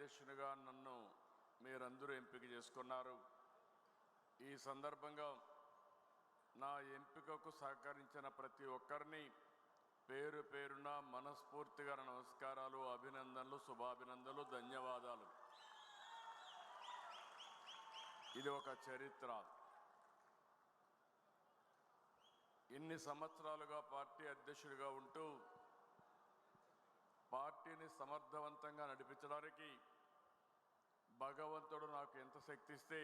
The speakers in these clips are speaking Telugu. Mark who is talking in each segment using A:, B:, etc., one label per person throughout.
A: అధ్యక్షునిగా నన్ను మీరందరూ ఎంపిక చేసుకున్నారు. ఈ సందర్భంగా నా ఎంపికకు సహకరించిన ప్రతి ఒక్కరిని పేరు పేరున మనస్ఫూర్తిగా నమస్కారాలు, అభినందనలు, శుభాభినందనలు, ధన్యవాదాలు. ఇది ఒక చరిత్ర. ఇన్ని సంవత్సరాలుగా పార్టీ అధ్యక్షుడిగా ఉంటూ పార్టీని సమర్థవంతంగా నడిపించడానికి భగవంతుడు నాకు ఎంత శక్తి ఇస్తే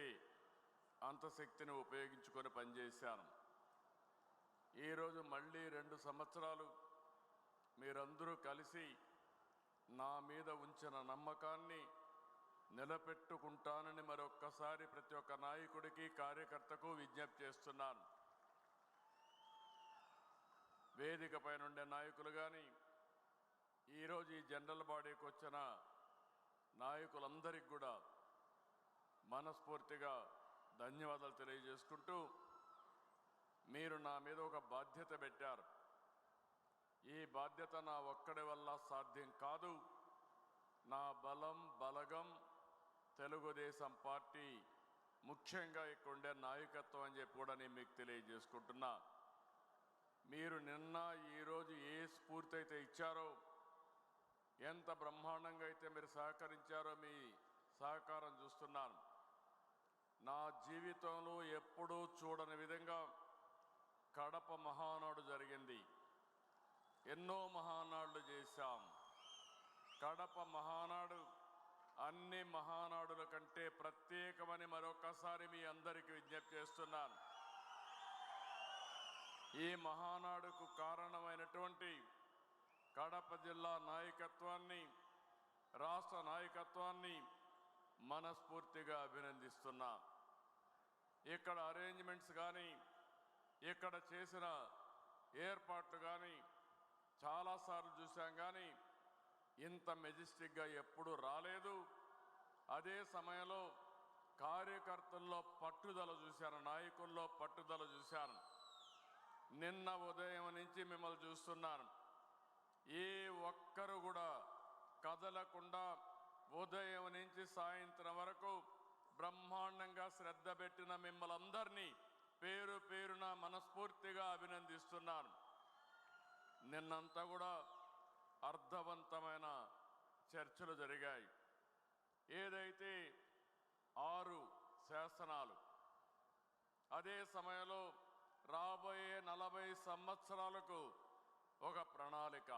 A: అంత శక్తిని ఉపయోగించుకొని పనిచేశాను. ఈరోజు మళ్ళీ 2 సంవత్సరాలు మీరందరూ కలిసి నా మీద ఉంచిన నమ్మకాన్ని నిలబెట్టుకుంటానని మరొక్కసారి ప్రతి ఒక్క నాయకుడికి, కార్యకర్తకు విజ్ఞప్తి చేస్తున్నాను. వేదిక పైన ఉండే నాయకులు కానీ, ఈరోజు ఈ జనరల్ బాడీకి వచ్చిన నాయకులందరికీ కూడా మనస్ఫూర్తిగా ధన్యవాదాలు తెలియజేసుకుంటూ, మీరు నా మీద ఒక బాధ్యత పెట్టారు. ఈ బాధ్యత నా ఒక్కడి వల్ల సాధ్యం కాదు. నా బలం, బలగం తెలుగుదేశం పార్టీ, ముఖ్యంగా ఇక్కడ ఉండే నాయకత్వం అని చెప్పి కూడా నేను మీకు తెలియజేసుకుంటున్నా. మీరు నిన్న ఈరోజు ఏ స్ఫూర్తి అయితే ఇచ్చారో, ఎంత బ్రహ్మాండంగా అయితే మీరు సహకరించారో మీ సహకారం చూస్తున్నాను. నా జీవితంలో ఎప్పుడూ చూడని విధంగా కడప మహానాడు జరిగింది. ఎన్నో మహానాడులు చేశాం. కడప మహానాడు అన్ని మహానాడుల కంటే ప్రత్యేకమని మరొకసారి మీ అందరికీ విజ్ఞప్తి చేస్తున్నాను. ఈ మహానాడుకు కారణమైనటువంటి కడప జిల్లా నాయకత్వాన్ని, రాష్ట్ర నాయకత్వాన్ని మనస్ఫూర్తిగా అభినందిస్తున్నా. ఇక్కడ అరేంజ్మెంట్స్ కానీ, ఇక్కడ చేసిన ఏర్పాట్లు కానీ చాలాసార్లు చూసాం, కానీ ఇంత మెజెస్టిక్గా ఎప్పుడూ రాలేదు. అదే సమయంలో కార్యకర్తల్లో పట్టుదల చూశాను, నాయకుల్లో పట్టుదల చూశాను. నిన్న ఉదయం నుంచి మిమ్మల్ని చూస్తున్నాను. ఏ ఒక్కరు కూడా కదలకుండా ఉదయం నుంచి సాయంత్రం వరకు బ్రహ్మాండంగా శ్రద్ధ పెట్టిన మిమ్మల్ని అందరినీ పేరు పేరున మనస్ఫూర్తిగా అభినందిస్తున్నాను. నిన్నంతా కూడా అర్థవంతమైన చర్చలు జరిగాయి. ఏదైతే 6 శాసనాలు, అదే సమయంలో రాబోయే 40 సంవత్సరాలకు ఒక ప్రణాళిక,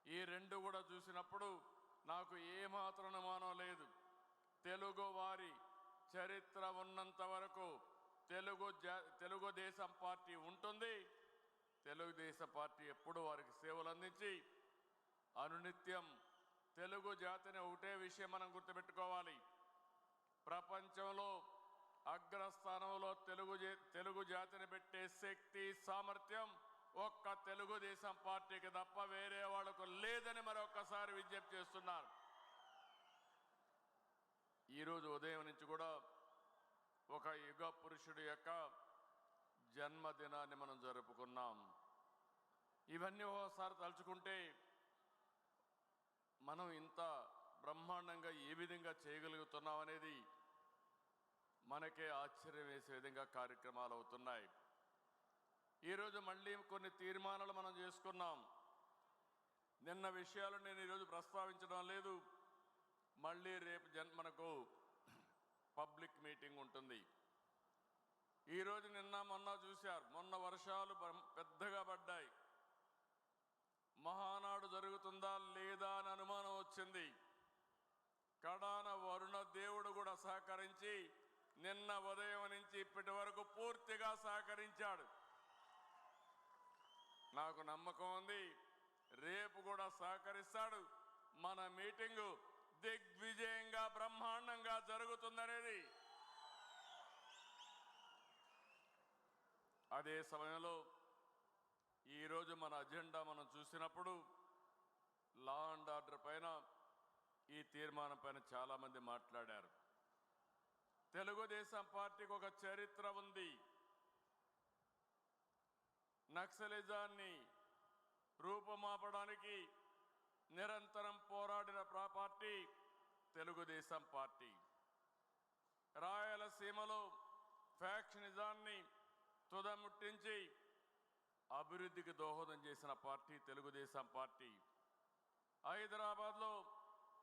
A: ఈ 2 కూడా చూసినప్పుడు నాకు ఏమాత్రం అనుమానం లేదు. తెలుగు వారి చరిత్ర ఉన్నంత వరకు తెలుగుదేశం పార్టీ ఉంటుంది. తెలుగుదేశం పార్టీ ఎప్పుడు వారికి సేవలు అందించి అనునిత్యం తెలుగు జాతిని, ఒకటే విషయం మనం గుర్తుపెట్టుకోవాలి, ప్రపంచంలో అగ్రస్థానంలో తెలుగు జాతిని పెట్టే శక్తి, సామర్థ్యం ఒక్క తెలుగుదేశం పార్టీకి తప్ప వేరే వాళ్లకు లేదని మరొకసారి విజ్ఞప్తి చేస్తున్నారు. ఈరోజు ఉదయం నుంచి కూడా ఒక యుగ పురుషుడి యొక్క జన్మదినాన్ని మనం జరుపుకున్నాం. ఇవన్నీ ఒకసారి తలుచుకుంటే మనం ఇంత బ్రహ్మాండంగా ఏ విధంగా చేయగలుగుతున్నాం అనేది మనకే ఆశ్చర్యం వేసే విధంగా కార్యక్రమాలు అవుతున్నాయి. ఈరోజు మళ్ళీ కొన్ని తీర్మానాలు మనం చేసుకున్నాం. నిన్న విషయాలు నేను ఈరోజు ప్రస్తావించడం లేదు. మళ్ళీ రేపు మనకు పబ్లిక్ మీటింగ్ ఉంటుంది. ఈరోజు నిన్న మొన్న చూశారు, మొన్న వర్షాలు పెద్దగా పడ్డాయి. మహానాడు జరుగుతుందా లేదా అని అనుమానం వచ్చింది. కడాన వరుణ దేవుడు కూడా సహకరించి నిన్న ఉదయం నుంచి ఇప్పటి వరకు పూర్తిగా సహకరించాడు. నాకు నమ్మకం ఉంది, రేపు కూడా సహకరిస్తాడు. మన మీటింగు దిగ్విజయంగా బ్రహ్మాండంగా జరుగుతుందనేది. అదే సమయంలో ఈరోజు మన అజెండా మనం చూసినప్పుడు లా అండ్ ఆర్డర్ పైన, ఈ తీర్మానం పైన చాలామంది మాట్లాడారు. తెలుగుదేశం పార్టీకి ఒక చరిత్ర ఉంది. నక్సలిజాన్ని రూపుమాపడానికి నిరంతరం పోరాడిన పార్టీ తెలుగుదేశం పార్టీ. రాయలసీమలో ఫ్యాక్షనిజాన్ని తుదముట్టించి అభివృద్ధికి దోహదం చేసిన పార్టీ తెలుగుదేశం పార్టీ. హైదరాబాద్లో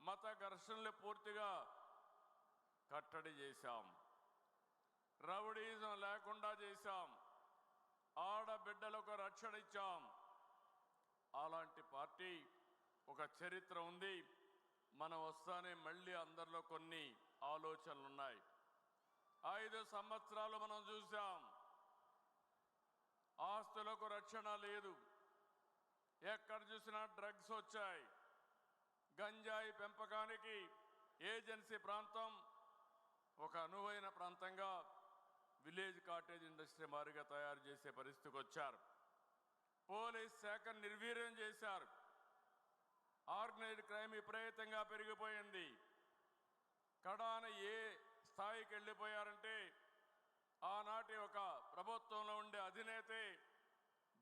A: మత ఘర్షణలు పూర్తిగా కట్టడి చేశాం. రౌడీజం లేకుండా చేశాం. ఆడబిడ్డలకు రక్షణ ఇచ్చాం. అలాంటి పార్టీ ఒక చరిత్ర ఉంది. మనం వస్తానే మళ్ళీ అందరిలో కొన్ని ఆలోచనలు ఉన్నాయి. 5 సంవత్సరాలు మనం చూసాం. ఆస్తులకు రక్షణ లేదు. ఎక్కడ చూసినా డ్రగ్స్ వచ్చాయి. గంజాయి పెంపకానికి ఏజెన్సీ ప్రాంతం ఒక అనువైన ప్రాంతంగా విలేజ్ కాటేజ్ ఇండస్ట్రీ మారిగా తయారు చేసే పరిస్థితికి వచ్చారు. పోలీస్ శాఖ నిర్వీర్యం చేశారు. ఆర్గనైజ్డ్ క్రైమ్ విపరీతంగా పెరిగిపోయింది. కడాన ఏ స్థాయికి వెళ్ళిపోయారంటే ఆనాటి ఒక ప్రభుత్వంలో ఉండే అధినేతే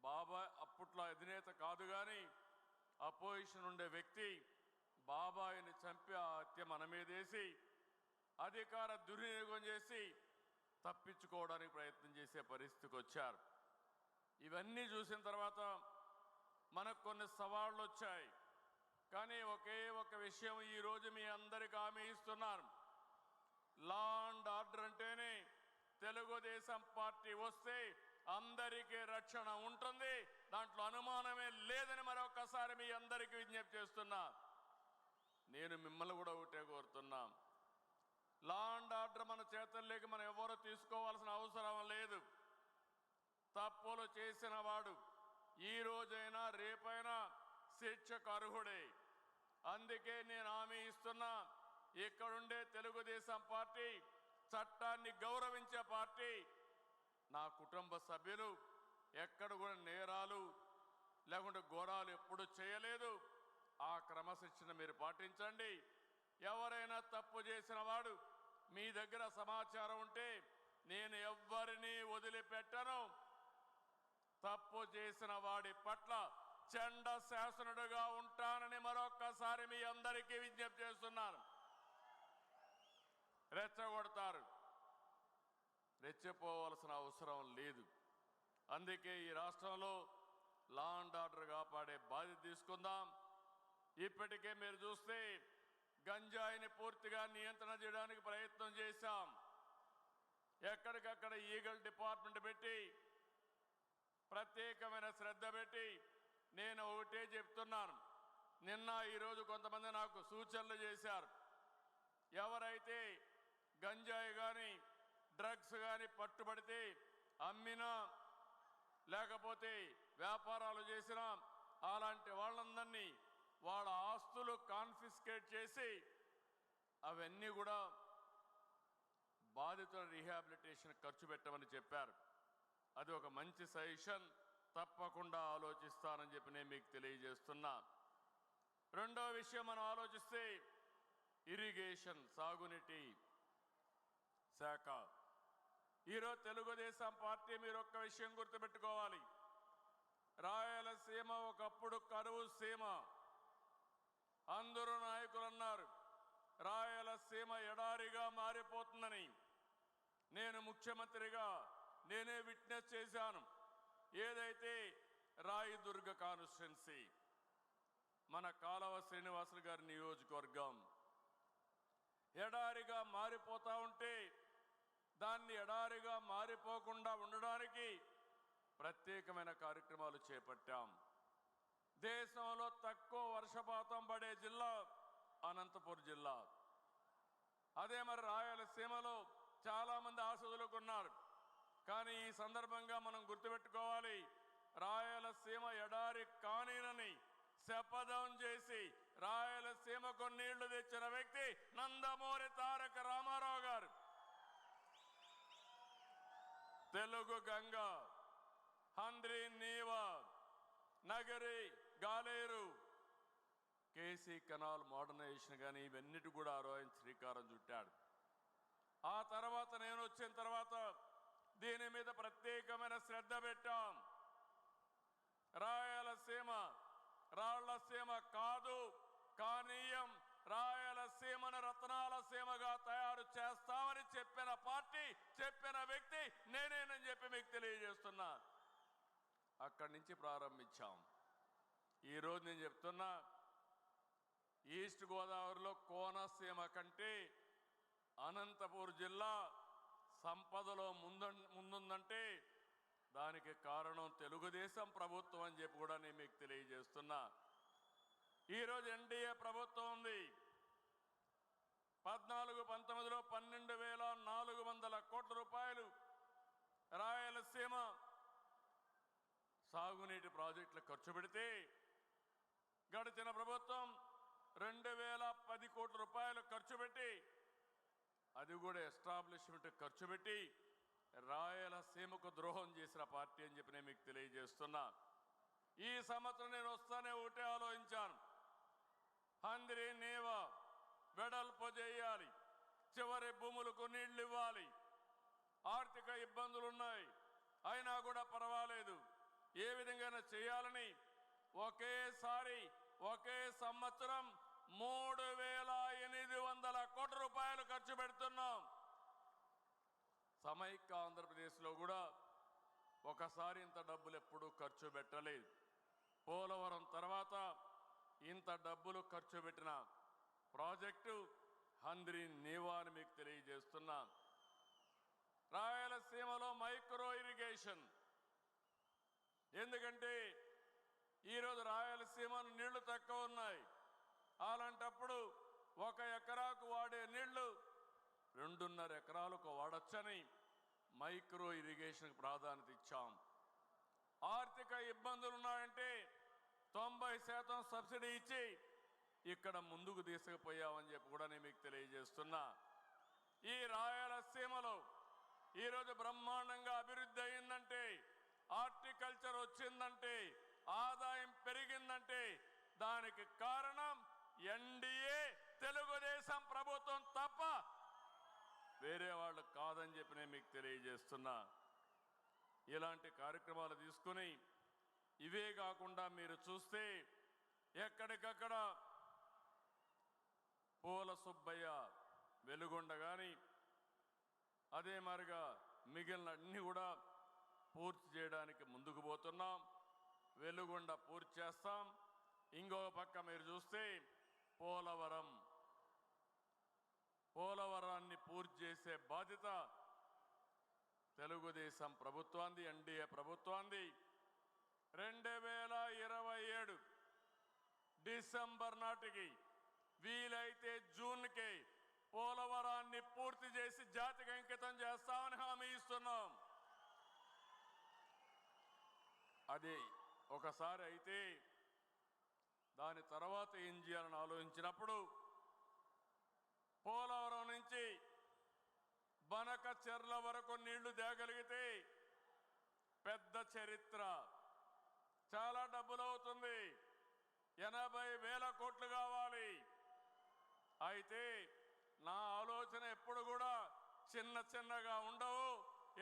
A: బాబా, అప్పట్లో అధినేత కాదు కానీ అపోజిషన్ ఉండే వ్యక్తి బాబాయిని చంపి ఆ హత్య మన మీదేసి అధికార దుర్వినియోగం చేసి తప్పించుకోవడానికి ప్రయత్నం చేసే పరిస్థితికి వచ్చారు. ఇవన్నీ చూసిన తర్వాత మనకు కొన్ని సవాళ్ళు వచ్చాయి. కానీ ఒకే ఒక విషయం ఈరోజు మీ అందరికీ హామీ ఇస్తున్నాను. లా అండ్ ఆర్డర్ అంటేనే తెలుగుదేశం పార్టీ వస్తే అందరికీ రక్షణ ఉంటుంది. దాంట్లో అనుమానమే లేదని మరొకసారి మీ అందరికీ విజ్ఞప్తి చేస్తున్నా. నేను మిమ్మల్ని కూడా ఒకటే కోరుతున్నా. లా అండ్ ఆర్డర్ మన చేతుల్లోకి మనం ఎవరు తీసుకోవాల్సిన అవసరం లేదు. తప్పులు చేసిన వాడు ఈ రోజైనా రేపైనా శిక్షకు అర్హుడే. అందుకే నేను హామీ ఇస్తున్నా, ఇక్కడుండే తెలుగుదేశం పార్టీ చట్టాన్ని గౌరవించే పార్టీ. నా కుటుంబ సభ్యులు ఎక్కడ కూడా నేరాలు లేకుంటే ఘోరాలు ఎప్పుడు చేయలేదు. ఆ క్రమశిక్షణ మీరు పాటించండి. ఎవరైనా తప్పు చేసిన వాడు మీ దగ్గర సమాచారం ఉంటే నేను ఎవ్వరినీ వదిలిపెట్టను. తప్పు చేసిన వాడి పట్ల చండ శాసనుడుగా ఉంటానని మరొక్కసారి మీ అందరికీ విజ్ఞప్తి చేస్తున్నాను. రెచ్చగొడతారు, రెచ్చిపోవలసిన అవసరం లేదు. అందుకే ఈ రాష్ట్రంలో లా అండ్ ఆర్డర్ కాపాడే బాధ్యత తీసుకుందాం. ఇప్పటికే మీరు చూస్తే గంజాయిని పూర్తిగా నియంత్రణ చేయడానికి ప్రయత్నం చేశాం. ఎక్కడికక్కడ ఈగల్ డిపార్ట్మెంట్ పెట్టి ప్రత్యేకమైన శ్రద్ధ పెట్టి నేను ఒకటే చెప్తున్నాను. నిన్న ఈరోజు కొంతమంది నాకు సూచనలు చేశారు. ఎవరైతే గంజాయి కానీ డ్రగ్స్ కానీ పట్టుబడితే అమ్మినా లేకపోతే వ్యాపారాలు చేసినా అలాంటి వాళ్ళందరినీ వాళ్ళ ఆస్తులు కాన్ఫిస్కేట్ చేసి అవన్నీ కూడా బాధితుల రీహాబిలిటేషన్ ఖర్చు పెట్టమని చెప్పారు. అది ఒక మంచి సజెషన్. తప్పకుండా ఆలోచిస్తానని చెప్పి నేను మీకు తెలియజేస్తున్నా. రెండో విషయం మనం ఆలోచిస్తే ఇరిగేషన్, సాగునీటి శాఖ. ఈరోజు తెలుగుదేశం పార్టీ మీరు ఒక్క విషయం గుర్తుపెట్టుకోవాలి. రాయలసీమ ఒకప్పుడు కరువు సీమ. అందరూ నాయకులు అన్నారు రాయలసీమ ఎడారిగా మారిపోతుందని. నేను ముఖ్యమంత్రిగా నేనే విట్నెస్ చేశాను. ఏదైతే రాయదుర్గ కాన్స్టిట్యున్సీ మన కాలవ శ్రీనివాసులు గారి నియోజకవర్గం ఎడారిగా మారిపోతా ఉంటే దాన్ని ఎడారిగా మారిపోకుండా ఉండడానికి ప్రత్యేకమైన కార్యక్రమాలు చేపట్టాం. దేశంలో తక్కువ వర్షపాతం పడే జిల్లా అనంతపురం జిల్లా. అదే మరి రాయలసీమలో చాలామంది ఆశలుకున్నారు. కానీ ఈ సందర్భంగా మనం గుర్తుపెట్టుకోవాలి, రాయలసీమ ఎడారి కానీనని శపథం చేసి రాయలసీమకు నీళ్లు తెచ్చిన వ్యక్తి నందమూరి తారక రామారావు గారు. Telugu Ganga, Handri Neeva, Nagari, Galeru, KC canal modernisation కానీ ఇవన్నిటి కూడా ఆయన శ్రీకారం చుట్టాడు. ఆ తర్వాత నేను వచ్చిన తర్వాత దీని మీద ప్రత్యేకమైన శ్రద్ధ పెట్టాం. రాయలసీమ రాళ్లసీమ కాదు, కానీయం రాయలసీమను రత్నాల సీమగా తయారు చేస్తామని చెప్పిన పార్టీ, చెప్పిన వ్యక్తి నేనేనని చెప్పి మీకు తెలియజేస్తున్నా. అక్కడి నుంచి ప్రారంభించాం. ఈరోజు నేను చెప్తున్నా, ఈస్ట్ గోదావరిలో కోనసీమ కంటే అనంతపూర్ జిల్లా సంపదలో ముందుందంటే దానికి కారణం తెలుగుదేశం ప్రభుత్వం అని చెప్పి కూడా నేను మీకు తెలియజేస్తున్నా. ఈరోజు ఎన్డీఏ ప్రభుత్వం ఉంది. 14-19లో 12,400 కోట్ల రూపాయలు రాయలసీమ సాగునీటి ప్రాజెక్టులు ఖర్చు పెడితే, గడిచిన ప్రభుత్వం 2,010 కోట్ల రూపాయలు ఖర్చు పెట్టి, అది కూడా ఎస్టాబ్లిష్మెంట్ ఖర్చు పెట్టి రాయలసీమకు ద్రోహం చేసిన పార్టీ అని చెప్పి నేను మీకు తెలియజేస్తున్నా. ఈ సంవత్సరం నేను వస్తానే ఒకటే ఆలోచించాను, హంద్రి నీవా వెడల్పు చేయాలి, చివరి భూములకు నీళ్లు ఇవ్వాలి. ఆర్థిక ఇబ్బందులు ఉన్నాయి, అయినా కూడా పర్వాలేదు, ఏ విధంగా చేయాలని ఒకేసారి ఒకే సంవత్సరం 3,800 కోట్ల రూపాయలు ఖర్చు పెడుతున్నాం. సమైక్య ఆంధ్రప్రదేశ్లో కూడా ఒకసారి ఇంత డబ్బులు ఎప్పుడూ ఖర్చు పెట్టలేదు. పోలవరం తర్వాత ఇంత డబ్బులు ఖర్చు పెట్టిన ప్రాజెక్టు హంద్రి నీవా అని మీకు తెలియజేస్తున్నా. రాయలసీమలో మైక్రో ఇరిగేషన్, ఎందుకంటే ఈరోజు రాయలసీమలో నీళ్లు తక్కువ ఉన్నాయి. అలాంటప్పుడు 1 ఎకరాకు వాడే నీళ్లు 2.5 ఎకరాలకు వాడొచ్చని మైక్రో ఇరిగేషన్కి ప్రాధాన్యత ఇచ్చాం. ఆర్థిక ఇబ్బందులు ఉన్నాయంటే 90% సబ్సిడీ ఇచ్చి ఇక్కడ ముందుకు తీసుకుపోయామని చెప్పి కూడా నేను మీకు తెలియజేస్తున్నా. ఈ రాయలసీమలో ఈరోజు బ్రహ్మాండంగా అభివృద్ధి అయిందంటే, హార్టికల్చర్ వచ్చిందంటే, ఆదాయం పెరిగిందంటే దానికి కారణం ఎన్డీఏ తెలుగుదేశం ప్రభుత్వం తప్ప వేరే వాళ్ళు కాదని చెప్పి నేను మీకు తెలియజేస్తున్నా. ఇలాంటి కార్యక్రమాలు తీసుకుని, ఇవే కాకుండా మీరు చూస్తే ఎక్కడికక్కడ పూల సుబ్బయ్య వెలుగొండ కానీ, అదే మాదిరిగా మిగిలిన అన్ని కూడా పూర్తి చేయడానికి ముందుకు పోతున్నాం. వెలుగొండ పూర్తి చేస్తాం. ఇంకో పక్క మీరు చూస్తే పోలవరాన్ని పూర్తి చేసే బాధ్యత తెలుగుదేశం ప్రభుత్వాన్ని, ఎన్డీఏ ప్రభుత్వాన్ని. 2027 డిసెంబర్ నాటికి, వీలైతే జూన్కి పోలవరాన్ని పూర్తి చేసి జాతికి అంకితం చేస్తామని హామీ ఇస్తున్నాం. అది ఒకసారి అయితే దాని తర్వాత ఏం చేయాలని ఆలోచించినప్పుడు, పోలవరం నుంచి బనకచెర్ల వరకు నీళ్లు తేగలిగితే పెద్ద చరిత్ర, చాలా డబ్బులు అవుతుంది, 80,000 కోట్లు కావాలి. అయితే నా ఆలోచన ఎప్పుడు కూడా చిన్నగా ఉండవు,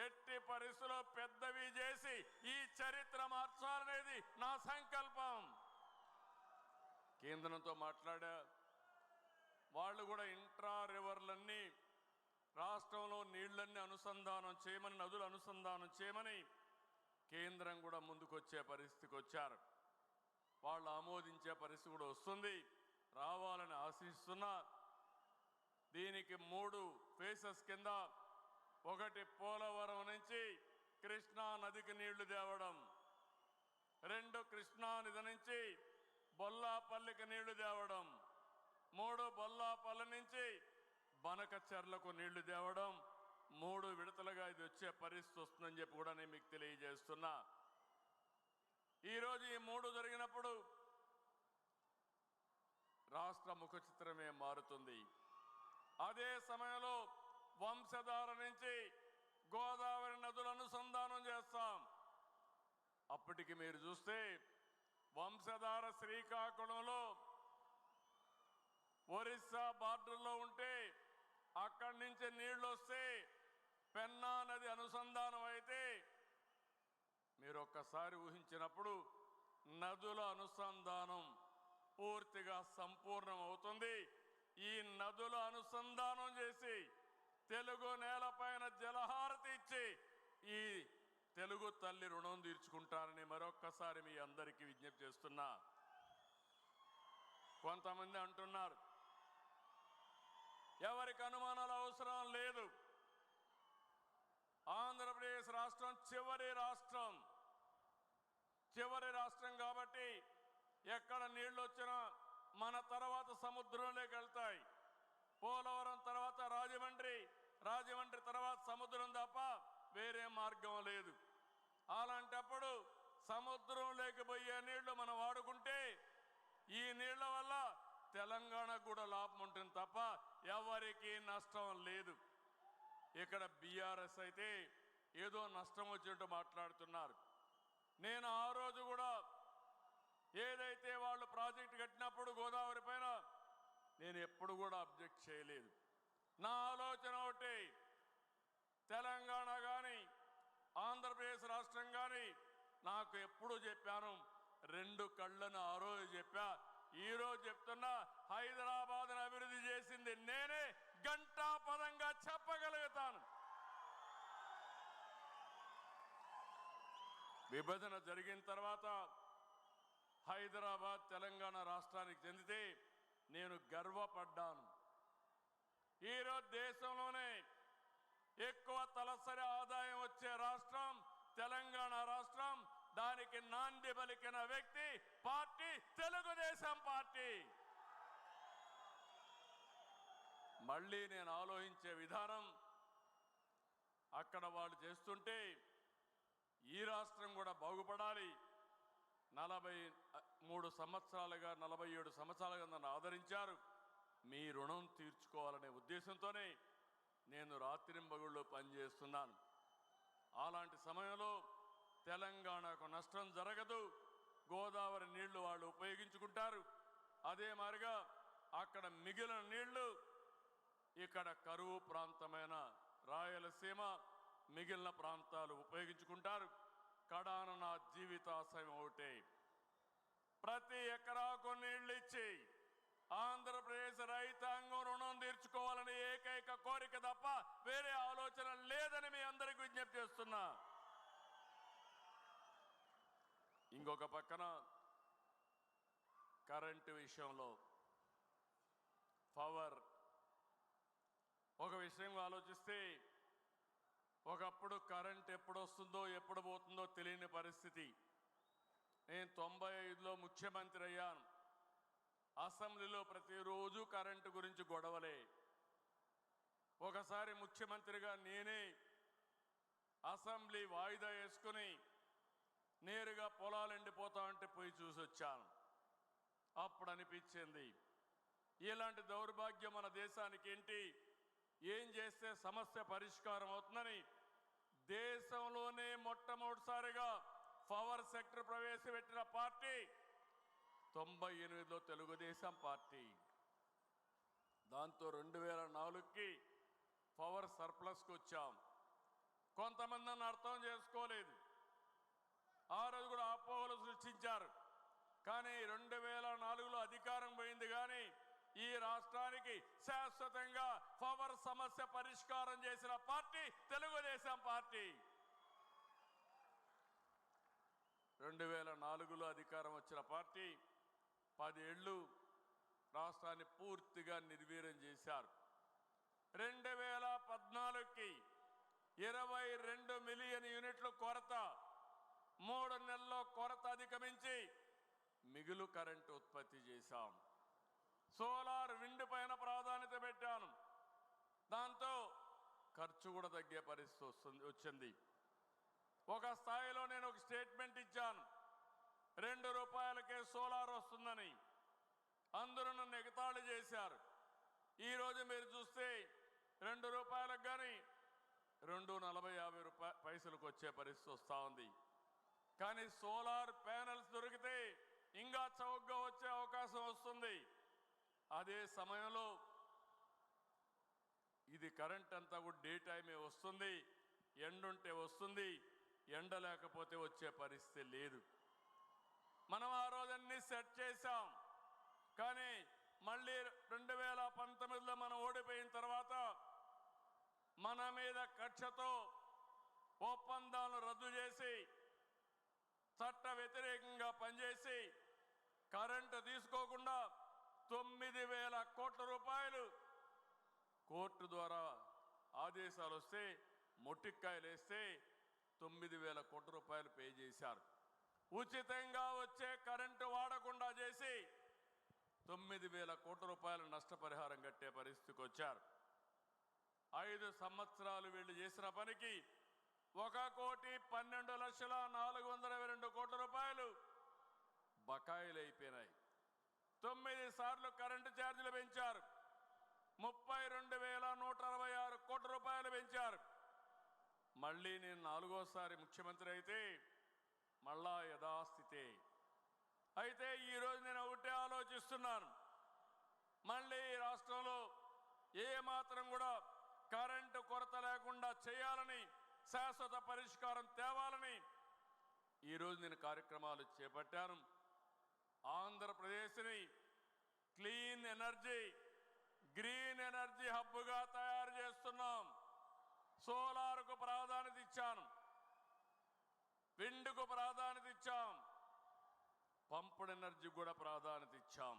A: ఎట్టి పరిస్థితుల్లో పెద్దవి చేసి ఈ చరిత్ర మార్చాలనేది నా సంకల్పం. కేంద్రంతో మాట్లాడా, వాళ్ళు కూడా ఇంట్రా రివర్లన్నీ రాష్ట్రంలో నీళ్లన్నీ అనుసంధానం చేయమని, నదులు అనుసంధానం చేయమని కేంద్రం కూడా ముందుకొచ్చే పరిస్థితికి వచ్చారు. వాళ్ళు ఆమోదించే పరిస్థితి కూడా వస్తుంది, రావాలని ఆశిస్తున్నా. దీనికి 3 ఫేసెస్ కింద, ఒకటి పోలవరం నుంచి కృష్ణా నదికి నీళ్లు తేవడం, 2 కృష్ణా నది నుంచి బొల్లాపల్లికి నీళ్లు తేవడం, 3 బొల్లాపల్లి నుంచి బనకచెర్లకు నీళ్లు తేవడం. 3 విడతలుగా ఇది వచ్చే పరిస్థితి వస్తుందని చెప్పి కూడా నేను మీకు తెలియజేస్తున్నా. ఈరోజు ఈ 3 జరిగినప్పుడు రాష్ట్ర ముఖ చిత్రమే మారుతుంది. అదే సమయంలో వంశధార నుంచి గోదావరి నదుల అనుసంధానం చేస్తాం. అప్పటికి మీరు చూస్తే వంశధార శ్రీకాకుళంలో ఒరిస్సా బార్డర్లో ఉంటే అక్కడి నుంచి నీళ్లు వస్తే పెన్నా నది అనుసంధానం అయితే, మీరు ఒక్కసారి ఊహించినప్పుడు నదుల అనుసంధానం పూర్తిగా సంపూర్ణం అవుతుంది. ఈ నదుల అనుసంధానం చేసి తెలుగు నేలపైన జలహారతి ఇచ్చి ఈ తెలుగు తల్లి రుణం తీర్చుకుంటారని మరొక్కసారి మీ అందరికీ విజ్ఞప్తి చేస్తున్నా. కొంతమంది అంటున్నారు ఎవరికి అనుమానాలు అవసరం లేదు, ఆంధ్రప్రదేశ్ రాష్ట్రం చివరి రాష్ట్రం కాబట్టి ఎక్కడ నీళ్లు వచ్చినా మన తర్వాత సముద్రంలోకి వెళ్తాయి. పోలవరం తర్వాత రాజమండ్రి తర్వాత సముద్రం తప్ప వేరే మార్గం లేదు. అలాంటప్పుడు సముద్రంలోకి పోయే నీళ్లు మనం వాడుకుంటే ఈ నీళ్ల వల్ల తెలంగాణకు కూడా లాభం ఉంటుంది తప్ప ఎవరికి నష్టం లేదు. ఇక్కడ బీఆర్ఎస్ అయితే ఏదో నష్టం వచ్చినట్టు మాట్లాడుతున్నారు. నేను ఆ రోజు కూడా ఏదైతే వాళ్ళు ప్రాజెక్టు కట్టినప్పుడు గోదావరి పైన నేను ఎప్పుడు కూడా అబ్జెక్ట్ చేయలేదు. నా ఆలోచన ఒకటి, తెలంగాణ కానీ ఆంధ్రప్రదేశ్ రాష్ట్రం కానీ నాకు ఎప్పుడు చెప్పాను, రెండు కళ్ళను ఆ రోజు చెప్పా, ఈ రోజు చెప్తున్నా, హైదరాబాద్ను అభివృద్ధి చేసింది నేనే, గంటాపదంగా చెప్పగలుగుతాను. విభజన జరిగిన తర్వాత హైదరాబాద్ తెలంగాణ రాష్ట్రానికి చెందితే నేను గర్వపడ్డాను. ఈరోజు దేశంలోనే ఎక్కువ తలసరి ఆదాయం వచ్చే రాష్ట్రం తెలంగాణ రాష్ట్రం. దానికి నాంది పలికిన వ్యక్తి పార్టీ తెలుగుదేశం పార్టీ. మళ్ళీ నేను ఆలోచించే విధానం, అక్కడ వాళ్ళు చేస్తుంటే ఈ రాష్ట్రం కూడా బాగుపడాలి. 43 సంవత్సరాలుగా 47 సంవత్సరాలుగా నన్ను ఆదరించారు. మీ రుణం తీర్చుకోవాలనే ఉద్దేశంతోనే నేను రాత్రింబగళ్ళు పనిచేస్తున్నాను. అలాంటి సమయంలో తెలంగాణకు నష్టం జరగదు, గోదావరి నీళ్లు వాళ్ళు ఉపయోగించుకుంటారు. అదే మాదిరిగా అక్కడ మిగిలిన నీళ్లు ఇక్కడ కరువు ప్రాంతమైన రాయలసీమ మిగిలిన ప్రాంతాలు ఉపయోగించుకుంటారు. కడాన నా జీవితాశయం ఒకటే, ప్రతి ఎకరాకు నీళ్లు ఇచ్చి ఆంధ్రప్రదేశ్ రైతాంగం రుణం తీర్చుకోవాలని ఏకైక కోరిక తప్ప వేరే ఆలోచన లేదని మీ అందరికీ విజ్ఞప్తి చేస్తున్నా. ఇంకొక పక్కన కరెంటు విషయంలో పవర్ ఒక విషయం ఆలోచిస్తే, ఒకప్పుడు కరెంట్ ఎప్పుడు వస్తుందో ఎప్పుడు పోతుందో తెలియని పరిస్థితి. నేను 95లో ముఖ్యమంత్రి అయ్యాను. అసెంబ్లీలో ప్రతిరోజు కరెంటు గురించి గొడవలే. ఒకసారి ముఖ్యమంత్రిగా నేనే అసెంబ్లీ వాయిదా వేసుకుని నేరుగా పొలాలు ఎండిపోతా ఉంటే పోయి చూసి వచ్చాను. అప్పుడు అనిపించింది, ఇలాంటి దౌర్భాగ్యం మన దేశానికి ఏంటి, ఏం చేస్తే సమస్య పరిష్కారం అవుతుందని దేశంలోనే మొట్టమొదటిసారిగా పవర్ సెక్టర్ ప్రవేశపెట్టిన పార్టీ 98లో తెలుగుదేశం పార్టీ. దాంతో 2004కి పవర్ సర్ప్లస్కి వచ్చాం. కొంతమంది నన్ను అర్థం చేసుకోలేదు, ఆ రోజు కూడా అపోహలు సృష్టించారు. కానీ 2004లో అధికారం పోయింది, కానీ ఈ రాష్ట్రానికి శాశ్వతంగా పవర్ సమస్య పరిష్కారం చేసిన పార్టీ తెలుగుదేశం పార్టీ. 2004లో అధికారం వచ్చిన పార్టీ 10 ఏళ్ళు రాష్ట్రాన్ని పూర్తిగా నిర్వీర్యం చేశారు. 2014కి 22 మిలియన్ యూనిట్ల కొరత, 3 నెలల్లో కొరత అధిగమించి మిగులు కరెంటు ఉత్పత్తి చేశాం. సోలార్ విండ్ పైన ప్రాధాన్యత పెట్టాను. దాంతో ఖర్చు కూడా తగ్గే పరిస్థితి వచ్చింది. ఒక స్థాయిలో నేను ఒక స్టేట్మెంట్ ఇచ్చాను, ₹2కే సోలార్ వస్తుందని. అందరూ నన్ను ఎగతాళి చేశారు. ఈరోజు మీరు చూస్తే ₹2 కానీ ₹2.40 వచ్చే పరిస్థితి వస్తూ ఉంది. కానీ సోలార్ ప్యానెల్స్ దొరికితే ఇంకా చౌకగా వచ్చే అవకాశం వస్తుంది. అదే సమయంలో ఇది కరెంట్ అంతా కూడా డే టైమే వస్తుంది, ఎండుంటే వస్తుంది, ఎండ లేకపోతే వచ్చే పరిస్థితి లేదు. మనం ఆ రోజన్నీ సెట్ చేశాం. కానీ మళ్ళీ 2019లో మనం ఓడిపోయిన తర్వాత మన మీద కక్షతో ఒప్పందాలను రద్దు చేసి చట్ట వ్యతిరేకంగా పనిచేసి కరెంటు తీసుకోకుండా 9,000 కోట్ల రూపాయలు కోర్టు ద్వారా ఆదేశాలు వస్తే మొట్టికాయలు వేస్తే 9,000 కోట్ల రూపాయలు పే చేశారు. ఉచితంగా వచ్చే కరెంటు వాడకుండా చేసి 9,000 కోట్ల రూపాయల నష్టపరిహారం కట్టే పరిస్థితికి వచ్చారు. 5 సంవత్సరాలు వీళ్ళు చేసిన పనికి 1,12,422 కోట్ల రూపాయలు బకాయిలు అయిపోయినాయి. 9 సార్లు కరెంటు ఛార్జీలు పెంచారు. 32,166 కోట్ల రూపాయలు పెంచారు. మళ్ళీ నేను 4వసారి ముఖ్యమంత్రి అయితే మళ్ళా యథాస్థితే. అయితే ఈరోజు నేను ఒకటే ఆలోచిస్తున్నాను, మళ్ళీ ఈ రాష్ట్రంలో ఏ మాత్రం కూడా కరెంటు కొరత లేకుండా చేయాలని, శాశ్వత పరిష్కారం తేవాలని ఈరోజు నేను కార్యక్రమాలు చేపట్టాను. ఆంధ్రప్రదేశ్ని క్లీన్ ఎనర్జీ, గ్రీన్ ఎనర్జీ హబ్గా తయారు చేస్తున్నాం. సోలార్కు ప్రాధాన్యత ఇచ్చాను, విండ్కు ప్రాధాన్యత ఇచ్చాం, పంపుడ్ ఎనర్జీ కూడా ప్రాధాన్యత ఇచ్చాం.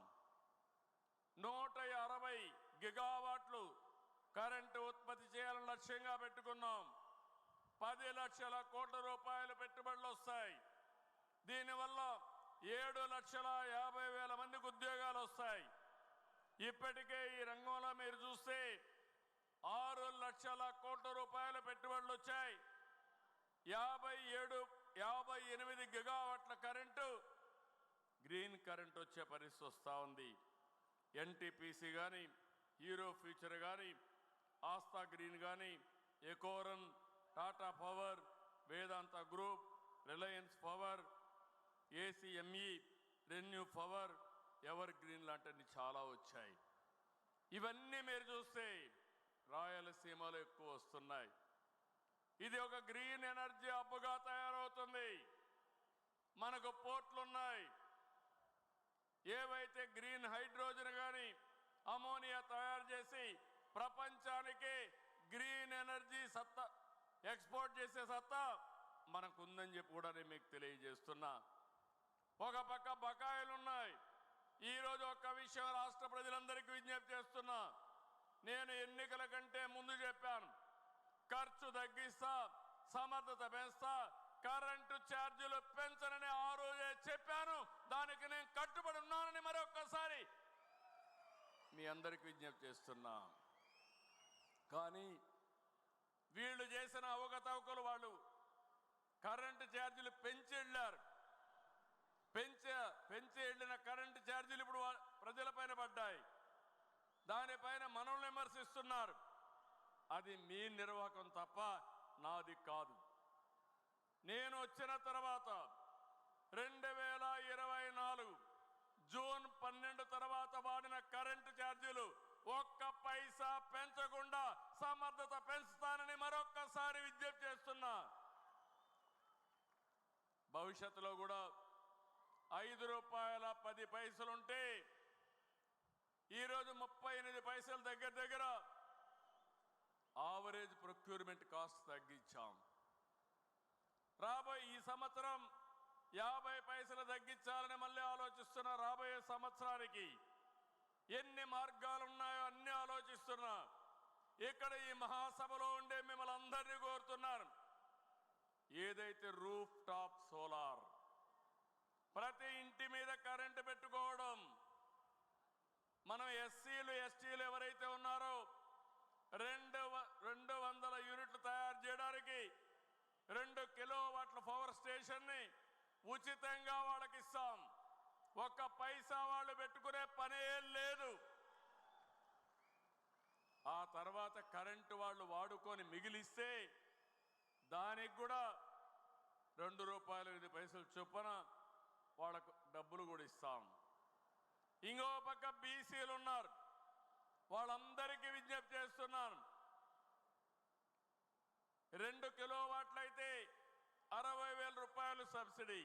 A: 160 గిగావాట్లు కరెంటు ఉత్పత్తి చేయాలని లక్ష్యంగా పెట్టుకున్నాం. 10 లక్షల కోట్ల రూపాయలు పెట్టుబడులు వస్తాయి. దీనివల్ల 7,50,000 మందికి ఉద్యోగాలు వస్తాయి. ఇప్పటికే ఈ రంగంలో మీరు చూస్తే 6 లక్షల కోట్ల రూపాయల పెట్టుబడులు వచ్చాయి. 58 గిగావాట్ల కరెంటు, గ్రీన్ కరెంట్ వచ్చే పరిస్థితి వస్తూ ఉంది. ఎన్టీపీసీ కానీ, హీరో ఫ్యూచర్ కానీ, ఆస్థా గ్రీన్ కానీ, Ecoren, Tata power, Vedanta group, Reliance power, ACME, ReNew power, Evergreen లాంటివి చాలా వచ్చాయి. ఇవన్నీ మీరు చూస్తే రాయలసీమలో ఎక్కువ వస్తున్నాయి. ఇది ఒక గ్రీన్ ఎనర్జీ హబ్గా తయారవుతుంది. మనకు పోర్ట్లు ఉన్నాయి. ఏవైతే గ్రీన్ హైడ్రోజన్ కానీ, అమోనియా తయారు చేసి ప్రపంచానికి గ్రీన్ ఎనర్జీ సత్తా ఎక్స్పోర్ట్ చేసే సత్తా మనకు ఉందని చెప్పి కూడా నేను మీకు తెలియజేస్తున్నా. ఒక పక్క బకాయిలు ఉన్నాయి. ఈరోజు ఒక్క విషయం రాష్ట్ర ప్రజలందరికీ విజ్ఞప్తి చేస్తున్నా. నేను ఎన్నికల కంటే ముందు చెప్పాను, ఖర్చు తగ్గిస్తా, సమర్థత పెంచుతా, కరెంటు ఛార్జీలు పెంచనని ఆ రోజే చెప్పాను. దానికి నేను కట్టుబడి ఉన్నానని మరొక్కసారి మీ అందరికీ విజ్ఞప్తి చేస్తున్నా. కానీ వీళ్ళు చేసిన అవకతవకలు, వాళ్ళు కరెంటు ఛార్జీలు పెంచి వెళ్ళారు. పెంచి వెళ్ళిన కరెంటు ఛార్జీలు ఇప్పుడు ప్రజలపైన పడ్డాయి. దానిపైన మనల్ని విమర్శిస్తున్నారు. అది మీ నిర్వాహకం తప్ప నాది కాదు. నేను వచ్చిన తర్వాత 2024 జూన్ 12 తర్వాత వాడిన కరెంటు ఛార్జీలు ఒక్క పైసా పెంచకుండా సమర్థత పెంచుతానని మరొక్కసారి విజ్ఞప్తి చేస్తున్నా. భవిష్యత్తులో కూడా ₹5.10 ఉంటే ఈరోజు 38 పైసలు దగ్గర ఆవరేజ్ ప్రొక్యూర్మెంట్ కాస్ట్ తగ్గించాం. రాబోయే ఈ సంవత్సరం 50 పైసలు తగ్గించాలని మళ్ళీ ఆలోచిస్తున్నా. రాబోయే సంవత్సరానికి ఎన్ని మార్గాలు ఉన్నాయో అన్ని ఆలోచిస్తున్నా. ఇక్కడ ఈ మహాసభలో ఉండే మిమ్మల్ని అందరినీ కోరుతున్నాను, ఏదైతే రూఫ్ టాప్ సోలార్ ప్రతి ఇంటి మీద కరెంటు పెట్టుకోవడం, మనం ఎస్సీలు ఎస్టీలు ఎవరైతే ఉన్నారో 200 యూనిట్లు తయారు చేయడానికి 2 కిలోవాట్ల పవర్ స్టేషన్ని ఉచితంగా వాళ్ళకి ఇస్తాం. ఒక్క పైసా వాళ్ళు పెట్టుకునే పనే లేదు. ఆ తర్వాత కరెంటు వాళ్ళు వాడుకొని మిగిలిస్తే దానికి కూడా ₹2.8 చొప్పున వాళ్ళకు డబ్బులు కూడా ఇస్తాం. ఇంకో పక్క బీసీలు ఉన్నారు, వాళ్ళందరికీ విజ్ఞప్తి చేస్తున్నాను. 2 కిలోవాట్లయితే ₹60,000 సబ్సిడీ,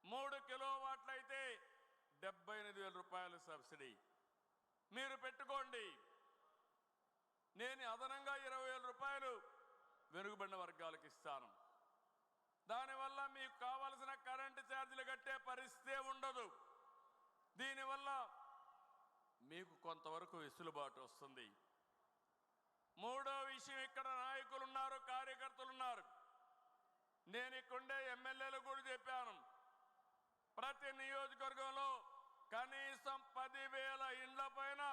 A: 3 కిలోవాట్లయితే ₹78,000 సబ్సిడీ. మీరు పెట్టుకోండి. నేను అదనంగా 20,000 రూపాయలు వెనుకబడిన వర్గాలకు ఇస్తాను. దానివల్ల మీకు కావాల్సిన కరెంటు ఛార్జీలు కట్టే పరిస్థితే ఉండదు. దీనివల్ల మీకు కొంతవరకు వెసులుబాటు వస్తుంది. మూడో విషయం, ఇక్కడ నాయకులు ఉన్నారు, కార్యకర్తలు ఉన్నారు. నేను ఇక్కడుండే ఎమ్మెల్యేలు కూడా చెప్పాను, ప్రతి నియోజకవర్గంలో కనీసం 10,000 ఇండ్ల పైన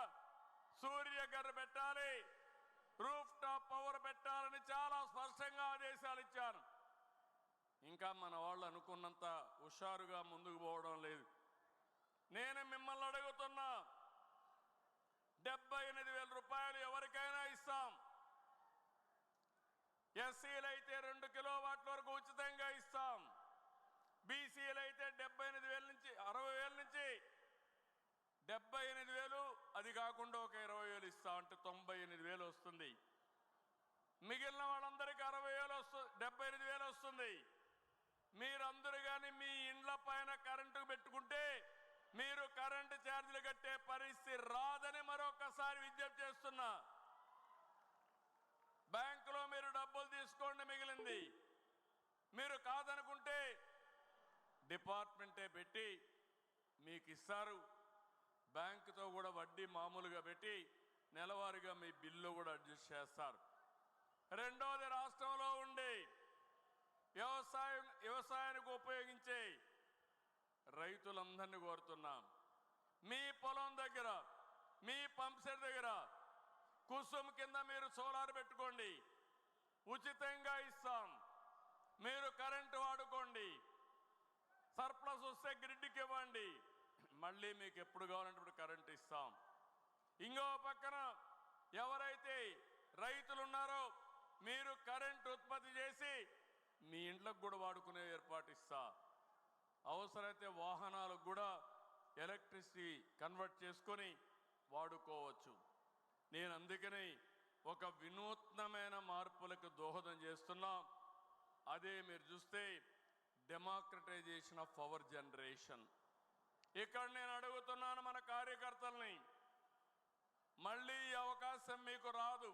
A: సూర్యఘర్ పెట్టాలి, రూఫ్ టాప్ పవర్ పెట్టాలని చాలా స్పష్టంగా ఆదేశాలు ఇచ్చాను. ఇంకా మన వాళ్ళు అనుకున్నంత హుషారుగా ముందుకు పోవడం లేదు. నేను మిమ్మల్ని అడుగుతున్నా, 78,000 రూపాయలు ఎవరికైనా ఇస్తాం. ఎస్సీలు అయితే 2 కిలోవాట్ల వరకు ఉచితంగా ఇస్తాం. బీసీలు అయితే 78,000 నుంచి 60,000 నుంచి 78,000, అది కాకుండా ఒక 20,000 ఇస్తాం, అంటే 98,000 వస్తుంది. మిగిలిన వాళ్ళందరికీ 60,000 వస్తుంది, 78,000 వస్తుంది. మీరందరూ కానీ మీ ఇండ్ల పైన కరెంటు పెట్టుకుంటే మీరు కరెంటు ఛార్జీలు కట్టే పరిస్థితి రాదని మరొకసారి విజ్ఞప్తి చేస్తున్నా. బ్యాంకులో మీరు డబ్బులు తీసుకోండి, మిగిలింది మీరు కాదనుకుంటే డిపార్ట్మెంటే పెట్టి మీకు ఇస్తారు. బ్యాంకుతో కూడా వడ్డీ మామూలుగా పెట్టి నెలవారీగా మీ బిల్లు కూడా అడ్జస్ట్ చేస్తారు. రెండోది, రాష్ట్రంలో ఉండి వ్యవసాయానికి ఉపయోగించే రైతులందరినీ కోరుతున్నాం, మీ పొలం దగ్గర, మీ పంప్ సెట్ దగ్గర కుసుమ్ కింద మీరు సోలార్ పెట్టుకోండి, ఉచితంగా ఇస్తాం. మీరు కరెంటు వాడుకోండి, సర్ప్లస్ వస్తే గ్రిడ్కి ఇవ్వండి, మళ్ళీ మీకు ఎప్పుడు కావాలంటే కరెంటు ఇస్తాం. ఇంకో పక్కన ఎవరైతే రైతులు ఉన్నారో మీరు కరెంటు ఉత్పత్తి చేసి మీ ఇంట్లకు కూడా వాడుకునే ఏర్పాటు ఇస్తా. అవసరమైతే వాహనాలకు కూడా ఎలక్ట్రిసిటీ కన్వర్ట్ చేసుకొని వాడుకోవచ్చు. నేను అందుకని ఒక వినూత్నమైన మార్పులకు దోహదం చేస్తున్నా. అదే మీరు చూస్తే డెమోక్రటైజేషన్ ఆఫ్ పవర్ జనరేషన్. ఇక్కడ నేను అడుగుతున్నాను మన కార్యకర్తల్ని, మళ్ళీ ఈ అవకాశం మీకు రాదు.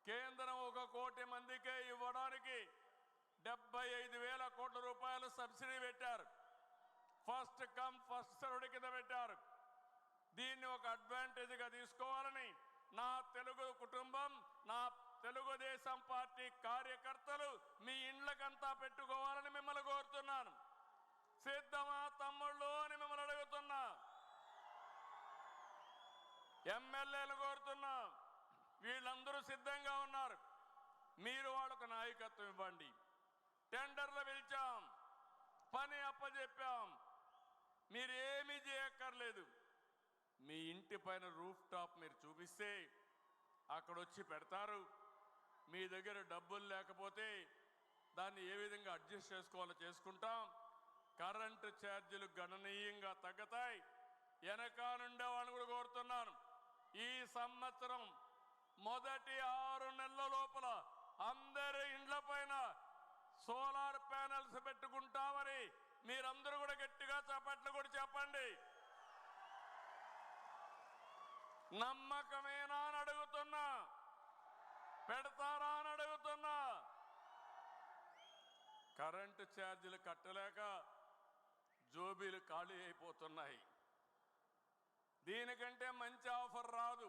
A: కేంద్రం 1 కోటి మందికే ఇవ్వడానికి 75,000 కోట్ల రూపాయలు సబ్సిడీ పెట్టారు. ఫస్ట్ కమ్ ఫస్ట్ సర్వ్డ్ కింద పెట్టారు. దీన్ని ఒక అడ్వాంటేజ్గా తీసుకోవాలని నా తెలుగు కుటుంబం, నా తెలుగుదేశం పార్టీ కార్యకర్తలు మీ ఇండ్లకంతా పెట్టుకోవాలని మిమ్మల్ని కోరుతున్నాను. సిద్ధమా తమ్ముళ్ళు అని మిమ్మల్ని అడుగుతున్నా. ఎమ్మెల్యేలు కోరుతున్నా, వీళ్ళందరూ సిద్ధంగా ఉన్నారు. మీరు వాళ్ళకు నాయకత్వం ఇవ్వండి. టెండర్లు పిలిచాం, పని అప్పచెప్పాం, మీరు ఏమీ చేయక్కర్లేదు. మీ ఇంటి పైన రూఫ్ టాప్ మీరు చూపిస్తే అక్కడ వచ్చి పెడతారు. మీ దగ్గర డబ్బులు లేకపోతే దాన్ని ఏ విధంగా అడ్జస్ట్ చేసుకోవాలో చేసుకుంటాం. కరెంటు ఛార్జీలు గణనీయంగా తగ్గుతాయి. వెనకానుండే వాళ్ళని కూడా కోరుతున్నాను, ఈ సంవత్సరం మొదటి 6 నెలల లోపల అందరి ఇండ్ల పైన సోలార్ ప్యానెల్స్ పెట్టుకుంటామని మీరందరూ కూడా గట్టిగా చప్పట్లు కూడా చెప్పండి. నమ్మకమేనా అని అడుగుతున్నా, పెడతారా అని అడుగుతున్నా. కరెంటు ఛార్జీలు కట్టలేక జోబీలు ఖాళీ అయిపోతున్నాయి. దీనికంటే మంచి ఆఫర్ రాదు.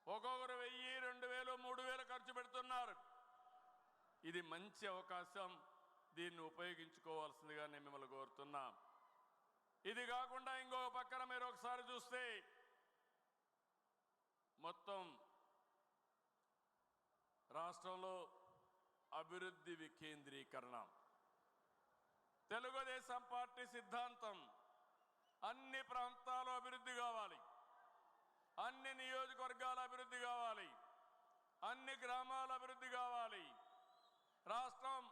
A: ఒక్కొక్కరు 1,000, 2,000, 3,000 ఖర్చు పెడుతున్నారు. ఇది మంచి అవకాశం, దీన్ని ఉపయోగించుకోవాల్సిందిగా నేను మిమ్మల్ని కోరుతున్నా. ఇది కాకుండా ఇంకొక పక్కన మీరు ఒకసారి చూస్తే మొత్తం రాష్ట్రంలో అభివృద్ధి వికేంద్రీకరణ తెలుగుదేశం పార్టీ సిద్ధాంతం. అన్ని ప్రాంతాలు అభివృద్ధి కావాలి, అన్ని నియోజకవర్గాల అభివృద్ధి కావాలి, అన్ని గ్రామాల అభివృద్ధి కావాలి. రాష్ట్రం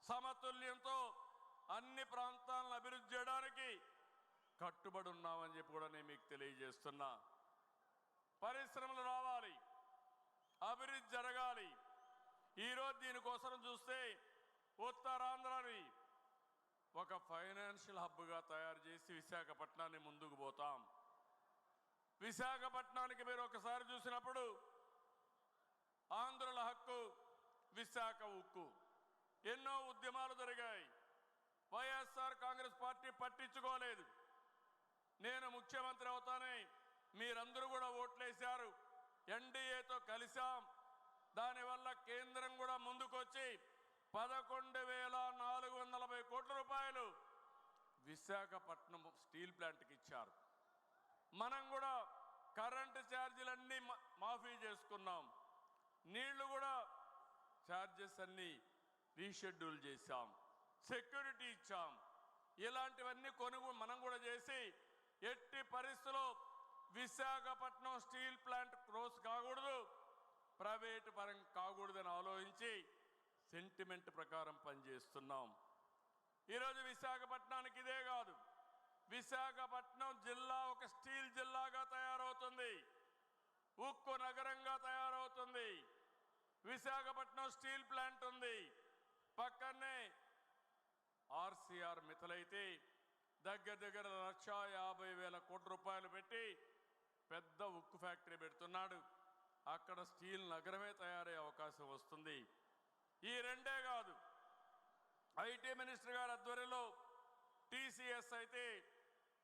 A: సమతుల్యంతో అన్ని ప్రాంతాలను అభివృద్ధి చేయడానికి కట్టుబడి ఉన్నామని చెప్పి కూడా నేను మీకు తెలియజేస్తున్నా. పరిశ్రమలు రావాలి, అభివృద్ధి జరగాలి. ఈరోజు దీనికోసం చూస్తే ఉత్తరాంధ్రని ఒక ఫైనాన్షియల్ హబ్గా తయారు చేసి విశాఖపట్నాన్ని ముందుకు పోతాం. విశాఖపట్నానికి మీరు ఒకసారి చూసినప్పుడు ఆంధ్రుల హక్కు, విశాఖ ఉక్కు, ఎన్నో ఉద్యమాలు జరిగాయి. వైఎస్ఆర్ కాంగ్రెస్ పార్టీ పట్టించుకోలేదు. నేను ముఖ్యమంత్రి అవుతానే మీరందరూ కూడా ఓట్లేశారు. ఎన్డీఏతో కలిశాం. దానివల్ల కేంద్రం కూడా ముందుకొచ్చి 11,440 కోట్ల రూపాయలు విశాఖపట్నం స్టీల్ ప్లాంట్కి ఇచ్చారు. మనం కూడా కరెంటు ఛార్జీలన్నీ మాఫీ చేసుకున్నాం. నీళ్లు కూడా ఛార్జెస్ అన్నీ రీషెడ్యూల్ చేశాం. సెక్యూరిటీ ఇచ్చాం. ఇలాంటివన్నీ మనం కూడా చేసి ఎట్టి పరిస్థితుల్లో విశాఖపట్నం స్టీల్ ప్లాంట్ క్లోజ్ కాకూడదు, ప్రైవేటు పరం కాకూడదని ఆలోచించి సెంటిమెంట్ ప్రకారం పనిచేస్తున్నాం. ఈరోజు విశాఖపట్నానికి ఇదే కాదు, విశాఖపట్నం జిల్లా ఒక స్టీల్ జిల్లాగా తయారవుతుంది, ఉక్కు నగరంగా తయారవుతుంది. విశాఖపట్నం స్టీల్ ప్లాంట్ ఉంది. పక్కనే ఆర్సీఆర్ మిథలైతే దగ్గర 1,50,000 కోట్ల రూపాయలు పెట్టి పెద్ద ఉక్కు ఫ్యాక్టరీ పెడుతున్నాడు. అక్కడ స్టీల్ నగరమే తయారయ్యే అవకాశం వస్తుంది. ఈ రెండే కాదు, ఐటీ మినిస్టర్ గారి ఆధ్వర్యంలో టీసీఎస్ అయితే